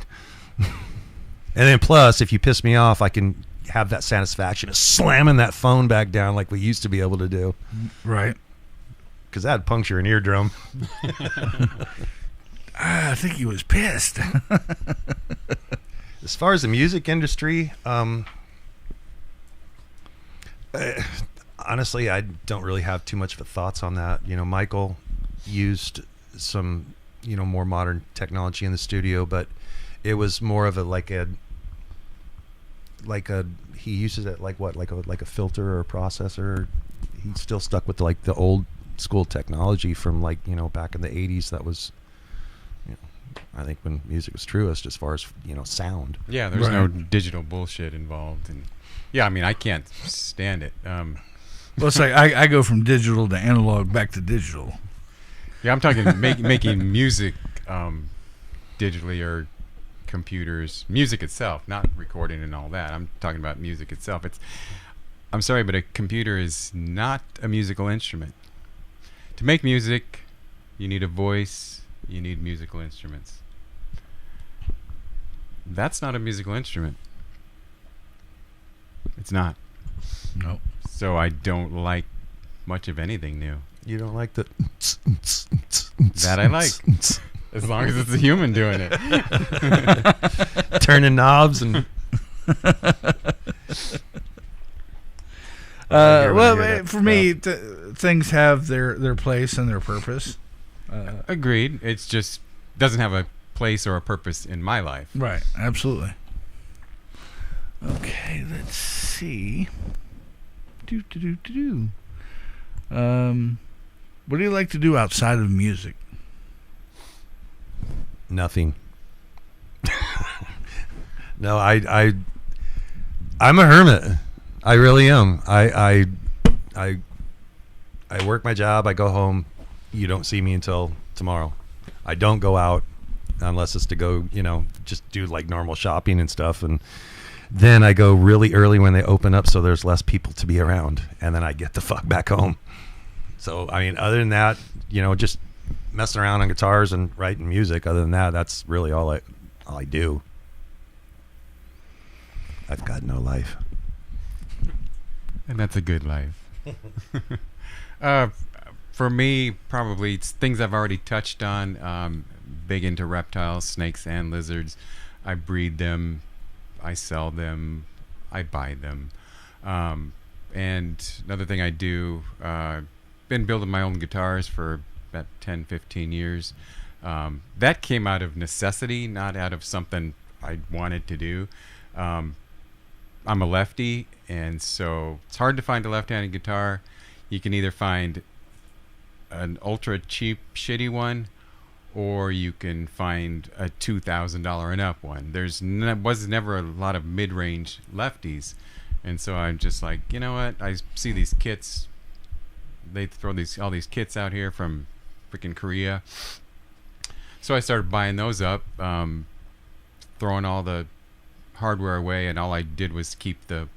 And then plus, if you piss me off, I can have that satisfaction of slamming that phone back down like we used to be able to do. Right. Because that'd puncture an eardrum. I think he was pissed. As far as the music industry, honestly, I don't really have too much of a thoughts on that. Michael used some, more modern technology in the studio, but it was more of he uses it like a filter or a processor. He's still stuck with like the old school technology from back in the 80s. That was, I think when music was truest as far as sound. Yeah, there's no digital bullshit involved, and yeah, I mean, I can't stand it. Well, it's like I go from digital to analog back to digital. Yeah, I'm talking making music digitally or computers, music itself, not recording and all that. I'm talking about music itself. I'm sorry, but a computer is not a musical instrument. To make music, you need a voice, you need musical instruments. That's not a musical instrument. It's not. Nope. So I don't like much of anything new. You don't like the That I like. As long as it's a human doing it. turning knobs and for me, things have their place and their purpose. Agreed. It's just doesn't have a place or a purpose in my life. Right. Absolutely. Okay. Let's see. What do you like to do outside of music? Nothing. No, I'm a hermit. I really am. I work my job. I go home. You don't see me until tomorrow. I don't go out unless it's to go, just do like normal shopping and stuff. And then I go really early when they open up, so there's less people to be around, and then I get the fuck back home. So, I mean, other than that, just messing around on guitars and writing music. Other than that, that's really all I do. I've got no life. And that's a good life. For me, probably it's things I've already touched on. Big into reptiles, snakes, and lizards. I breed them. I sell them. I buy them. And another thing I do, been building my own guitars for about 10, 15 years. That came out of necessity, not out of something I wanted to do. I'm a lefty, and so it's hard to find a left-handed guitar. You can either find an ultra cheap, shitty one, or you can find a $2,000 and up one. Was never a lot of mid-range lefties, and so I'm just like, you know what? I see these kits. They throw all these kits out here from freaking Korea. So I started buying those up, throwing all the hardware away, and all I did was keep the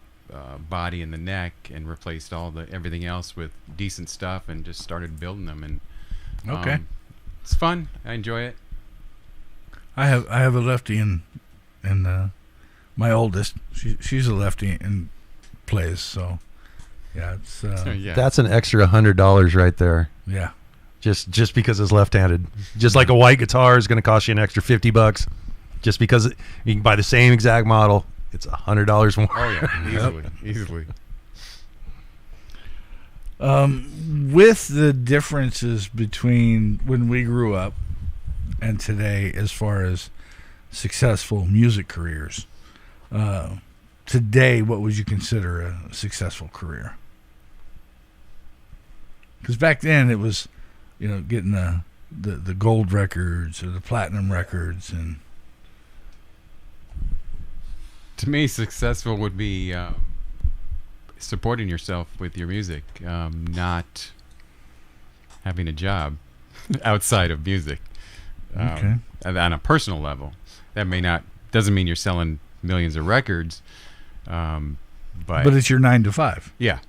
body and the neck and replaced everything else with decent stuff, and just started building them. And okay, it's fun. I enjoy it. I have a lefty and my oldest, she's a lefty and plays. So yeah, it's yeah. That's an extra $100 right there. Yeah, just because it's left-handed. Just like a white guitar is going to cost you an extra $50. Just because you can buy the same exact model, it's $100 more. Oh yeah, easily. With the differences between when we grew up and today, as far as successful music careers, today, what would you consider a successful career? Because back then it was, getting the gold records or the platinum records, and to me, successful would be supporting yourself with your music, not having a job outside of music. Okay. On a personal level, that doesn't mean you're selling millions of records, but it's your 9 to 5. Yeah.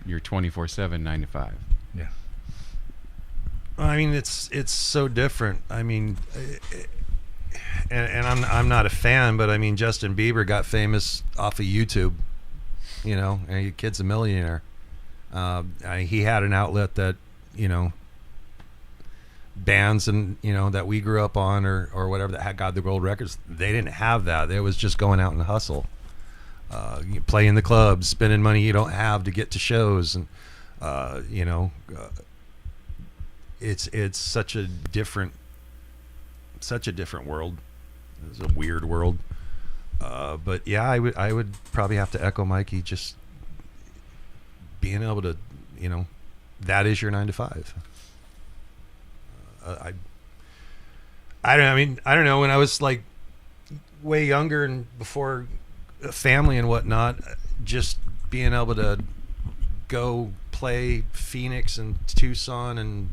You're 24/7, 9 to 5. Yeah. I mean, it's so different. I mean, and I'm not a fan, but I mean, Justin Bieber got famous off of YouTube. And your kid's a millionaire. He had an outlet that bands and that we grew up on or whatever that had got the gold records. They didn't have that. It was just going out and hustle, play in the clubs, spending money you don't have to get to shows, and it's such a different world. It's a weird world. But yeah, I would probably have to echo Mikey. Just being able to, that is your 9 to 5. I don't know. When I was like way younger and before family and whatnot, just being able to go play Phoenix and Tucson and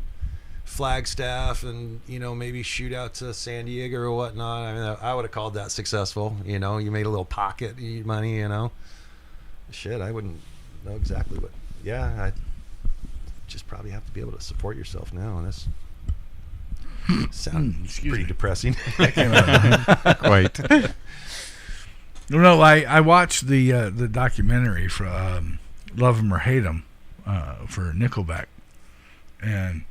Flagstaff and maybe shoot out to San Diego or whatnot. I mean, I would have called that successful. You made a little pocket money. Shit, I wouldn't know exactly, but yeah, I just probably have to be able to support yourself now, and that's sounds pretty depressing. Quite. No, I watched the documentary for Love 'Em or Hate 'Em for Nickelback, and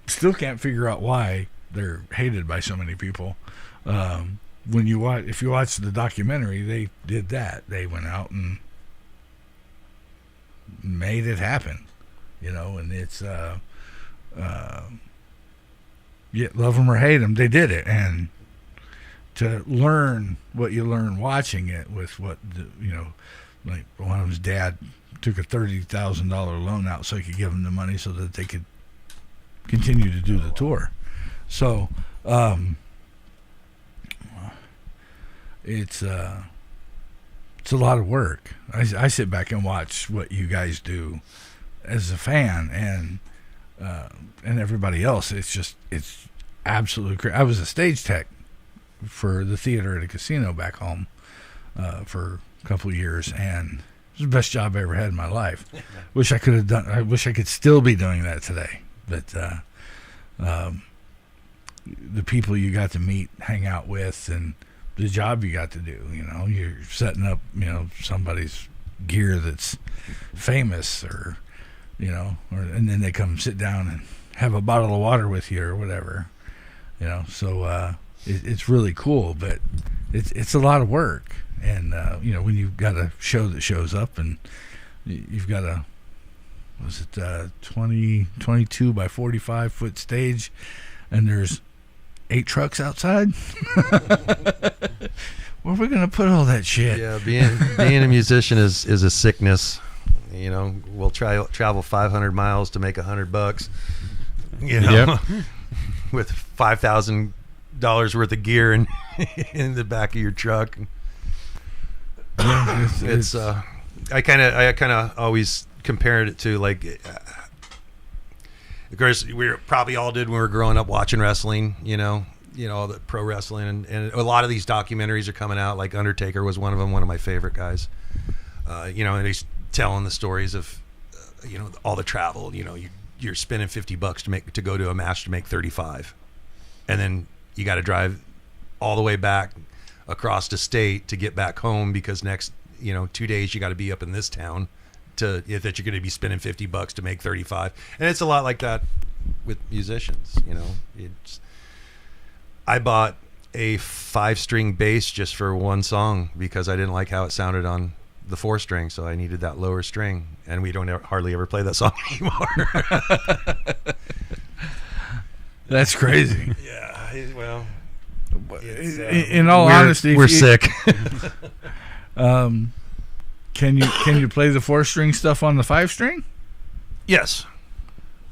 still can't figure out why they're hated by so many people. If you watch the documentary, they did that. They went out and made it happen, and it's love 'em or hate 'em, they did it. And to learn what you learn watching it with like one of his dad took a $30,000 loan out so he could give him the money so that they could continue to do the tour. So It's a lot of work. I sit back and watch what you guys do as a fan, and everybody else. It's absolutely crazy. I was a stage tech for the theater at a casino back home for a couple of years, and it was the best job I ever had in my life. Wish I could have done. I wish I could still be doing that today. But the people you got to meet, hang out with, and the job you got to do. You're setting up, somebody's gear that's famous, or and then they come sit down and have a bottle of water with you or whatever. So it's really cool, but it's a lot of work. And when you've got a show that shows up, and you've got a 22 by 45 foot stage, and there's 8 trucks outside. Where are we gonna put all that shit? Yeah, being a musician is a sickness. We'll travel 500 miles to make $100. Yep. With $5,000 worth of gear in the back of your truck. It's I kind of always compared it to, like, of course we probably all did when we were growing up watching wrestling, all the pro wrestling, and a lot of these documentaries are coming out. Like Undertaker was one of them, one of my favorite guys. And he's telling the stories of all the travel. You're spending $50 to go to a match to make 35, and then you got to drive all the way back across the state to get back home, because next 2 days you got to be up in this town that you're going to be spending $50 to make 35. And it's a lot like that with musicians. I bought a 5-string bass just for one song because I didn't like how it sounded on the 4-string, so I needed that lower string, and we don't hardly ever play that song anymore. That's crazy. Yeah, well, in all honesty, we're sick. Can you play the 4-string stuff on the 5-string? Yes.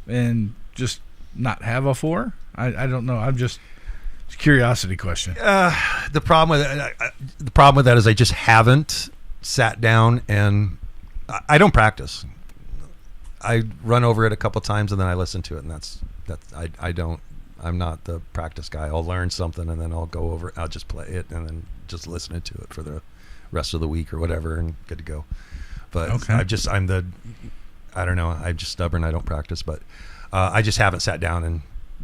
And just not have a 4? I don't know. It's a curiosity question. The problem with that is I just haven't sat down, and I don't practice. I run over it a couple times and then I listen to it, and I'm not the practice guy. I'll learn something and then I'll go over. I'll just play it and then just listen to it for the rest of the week or whatever, and good to go. But okay. I'm just stubborn. I don't practice, but I just haven't sat down and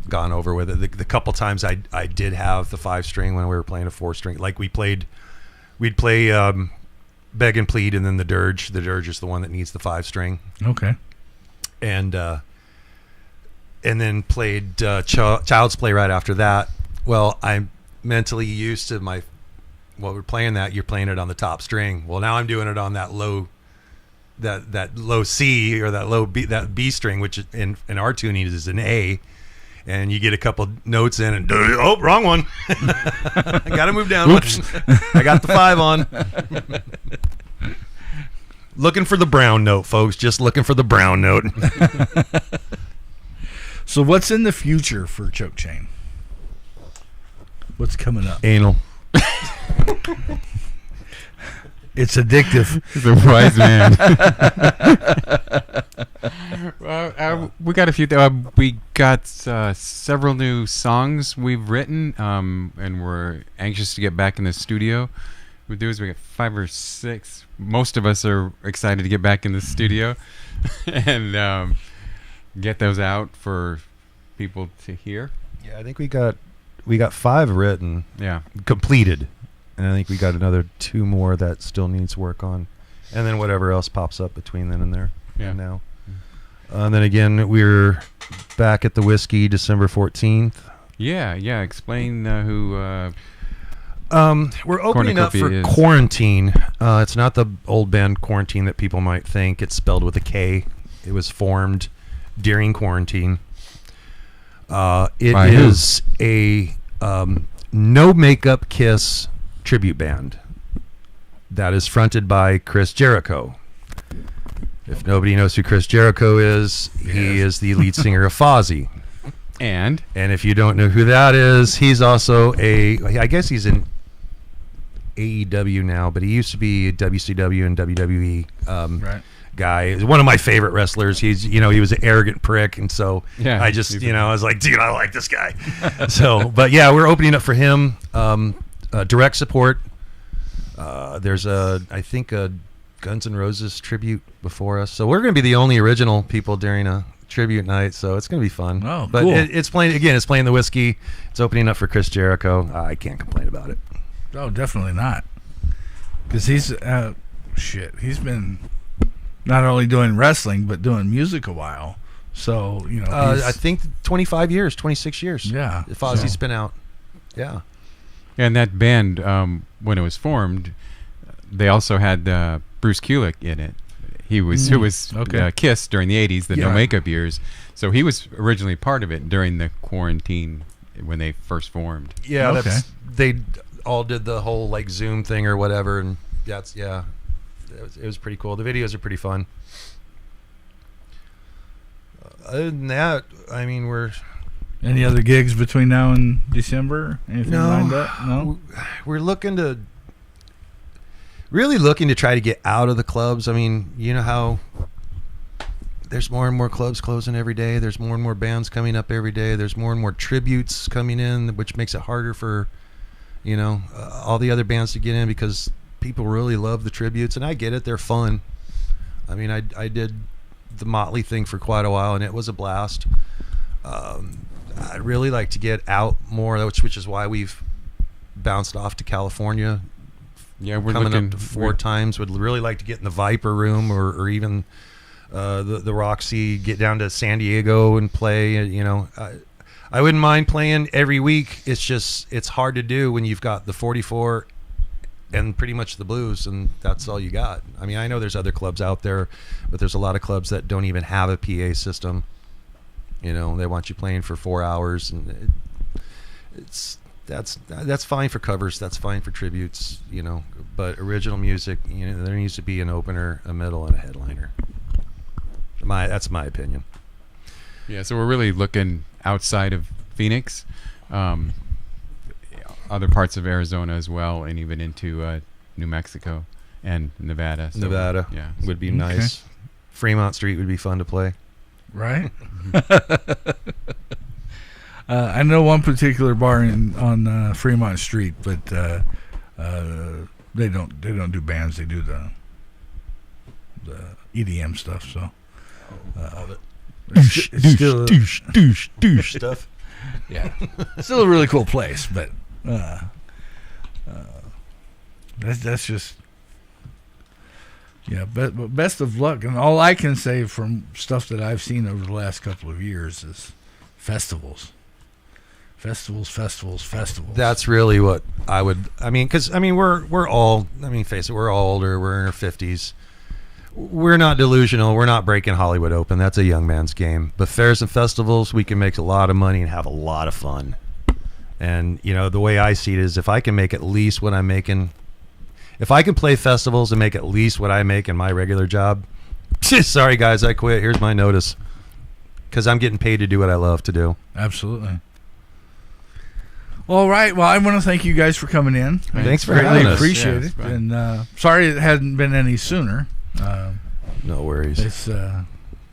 gone over with it. The couple times I did have the 5-string when we were playing a 4-string. Like we'd play Beg and Plead, and then the dirge. The dirge is the one that needs the 5-string. Okay. And then played Child's Play right after that. Well, I'm mentally used to we're playing that. You're playing it on the top string. Well, now I'm doing it on that low C or that low B, that B string, which in our tuning is an A. And you get a couple notes in, and wrong one. I got to move down. Oops. I got the 5 on. Looking for the brown note, folks. Just looking for the brown note. So what's in the future for Choke Chain? What's coming up? Anal. It's addictive. The wise man. Well, we got a few. We got several new songs we've written, and we're anxious to get back in the studio. What we do is we got 5 or 6. Most of us are excited to get back in the studio and get those out for people to hear. Yeah, I think we got 5 written. Yeah, completed. And I think we got another 2 more that still needs work on. And then whatever else pops up between then and there. Yeah. And now. And then again, we're back at the Whiskey December 14th. Yeah. Explain who... we're opening up for Quarantine. It's not the old band Quarantine that people might think. It's spelled with a K. It was formed during quarantine. It is a no makeup Kiss tribute band that is fronted by Chris Jericho. If nobody knows who Chris Jericho is, he is the lead singer of Fozzy. And if you don't know who that is, he's also I guess he's in AEW now, but he used to be a WCW and WWE Right. guy. He's one of my favorite wrestlers. He was an arrogant prick, and so Yeah, I just, I was like, dude, I like this guy. So, but yeah, we're opening up for him. Direct support. There's I think a Guns N' Roses tribute before us, so we're going to be the only original people during a tribute night. So it's going to be fun. Oh, but cool. it's playing the Whiskey. It's opening up for Chris Jericho. I can't complain about it. Oh, definitely not. Because he's he's been not only doing wrestling but doing music a while. So I think 25 years, 26 years. Yeah. If Ozzy's been out. Yeah. And that band, when it was formed, they also had Bruce Kulick in it. Who was Okay. Kiss during the 80s, the Yeah. no makeup years. So he was originally part of it during the quarantine when they first formed. Yeah, Okay. they all did the whole like Zoom thing or whatever, and it was pretty cool. The videos are pretty fun. Other than that, I mean, Any other gigs between now and December? Anything lined up? No. we're really looking to try to get out of the clubs. I mean, you know how there's more and more clubs closing every day. There's more and more bands coming up every day. There's more and more tributes coming in, which makes it harder for, all the other bands to get in because people really love the tributes. And I get it. They're fun. I mean, I did the Motley thing for quite a while, and it was a blast. I'd really like to get out more, which is why we've bounced off to California. Yeah, we're coming looking up to 4 times. Would really like to get in the Viper Room or even the Roxy, get down to San Diego and play. I wouldn't mind playing every week. It's just it's hard to do when you've got the 44 and pretty much the blues, and that's all you got. I mean, I know there's other clubs out there, but there's a lot of clubs that don't even have a PA system. They want you playing for 4 hours, and that's fine for covers. That's fine for tributes. But original music, there needs to be an opener, a middle, and a headliner. That's my opinion. Yeah, so we're really looking outside of Phoenix, other parts of Arizona as well, and even into New Mexico and Nevada. So, Nevada, yeah, would be nice. Fremont Street would be fun to play. Right. I know one particular bar on Fremont Street, but they don't do bands. They do the EDM stuff. So douche stuff. Yeah, still a really cool place, but that's just But best of luck, and all I can say from stuff that I've seen over the last couple of years is festivals. That's really what I would. I mean, because we're all. I mean, face it, we're all older. We're in our 50s. We're not delusional. We're not breaking Hollywood open. That's a young man's game. But fairs and festivals, we can make a lot of money and have a lot of fun. And the way I see it is, if I can make at least what I'm making, if I can play festivals and make at least what I make in my regular job, sorry guys, I quit. Here's my notice, because I'm getting paid to do what I love to do. Absolutely. All right. Well, I want to thank you guys for coming in. Thanks for Greatly having us. appreciate Yeah, it. fine. And sorry it hadn't been any sooner. No worries. It's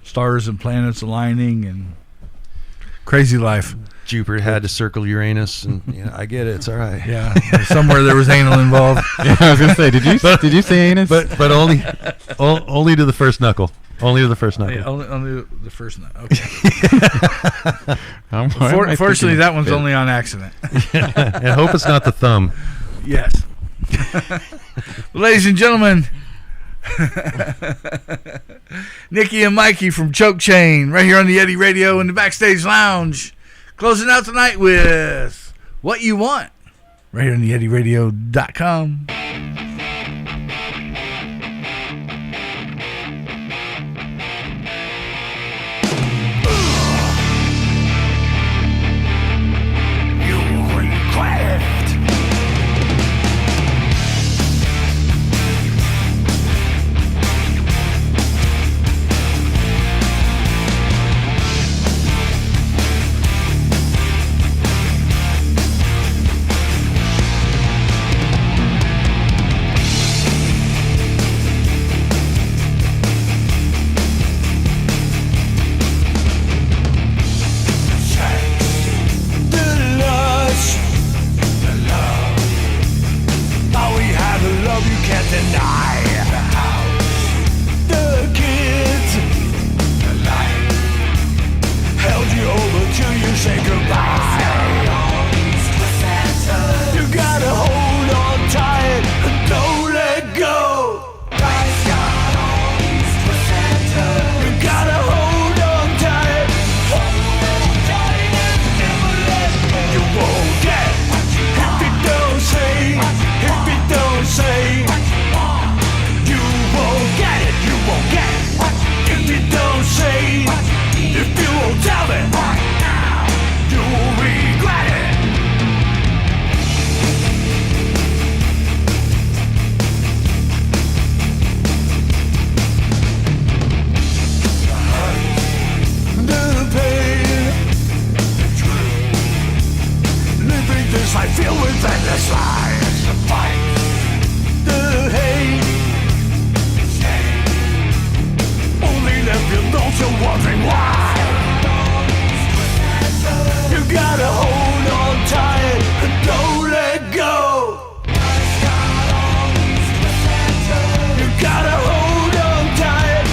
stars and planets aligning and crazy life. Jupiter had to circle Uranus, and I get it. It's all right. Yeah, somewhere there was anal involved. Yeah, I was gonna say, did you say anus? But only to the first knuckle. Only to the first knuckle. Yeah, only the first night. Okay. Fortunately, that one's only on accident. And hope it's not the thumb. Yes. Ladies and gentlemen, Nikki and Mikey from Choke Chain, right here on the Yeti Radio in the Backstage Lounge. Closing out tonight with What You Want, right here on the YetiRadio.com. can't deny the house, the kids, the light held you over till you say goodbye. You gotta hold on tight and don't let go. You gotta hold on tight. You won't get if you don't say, if you don't say. You won't get it, you won't get it if you don't say. If you won't tell me, you'll regret it. The pain, the truth, living this life filled with endless lies. The fight, the hate, shame, only left you those who wondering why. You gotta hold on tight and don't let go. You gotta hold on tight.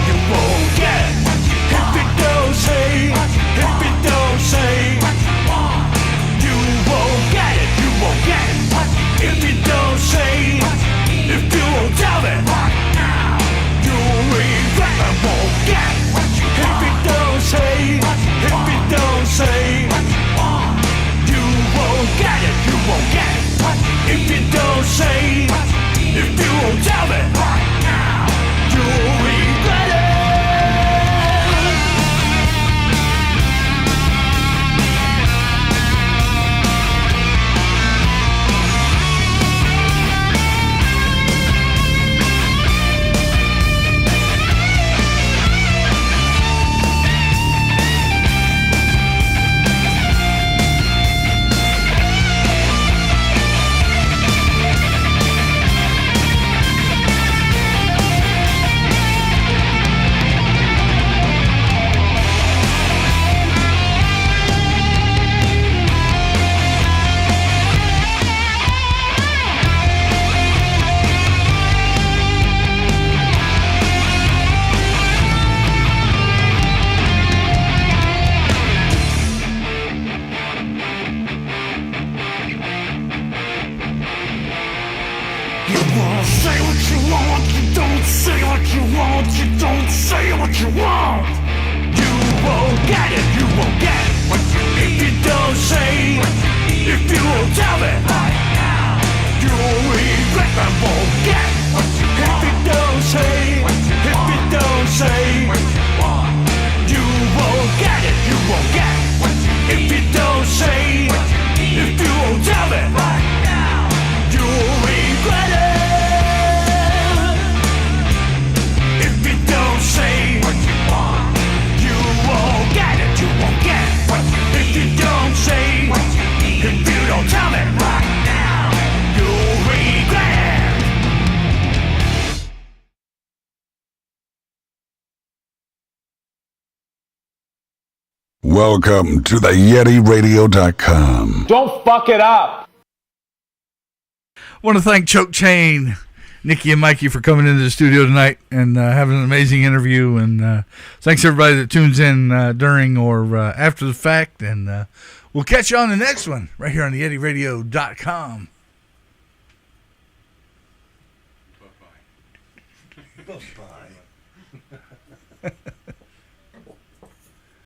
You won't get if you don't say, if you don't say. You won't get it, you won't get it if you don't say. If you won't tell me, you'll regret and won't get. If you don't say, if you don't say. You won't get it, you won't get it if you don't say. If you won't tell me, you'll regret it. You wanna say what you want, you don't say what you want, you don't say what you want. You won't get it, you won't get it if you don't say, if you won't tell me. You'll regret and won't get if you don't say, if you don't say. You won't get it, you won't get if you don't say, if you won't tell me. You'll regret it if you don't say what you want. You won't get it, you won't get it if you don't say, if you don't tell me right now. You'll regret it. Welcome to the YetiRadio.com. Don't fuck it up. Want to thank Choke Chain, Nikki and Mikey for coming into the studio tonight and having an amazing interview. And thanks everybody that tunes in during or after the fact. And we'll catch you on the next one right here on the YetiRadio.com. Bye-bye.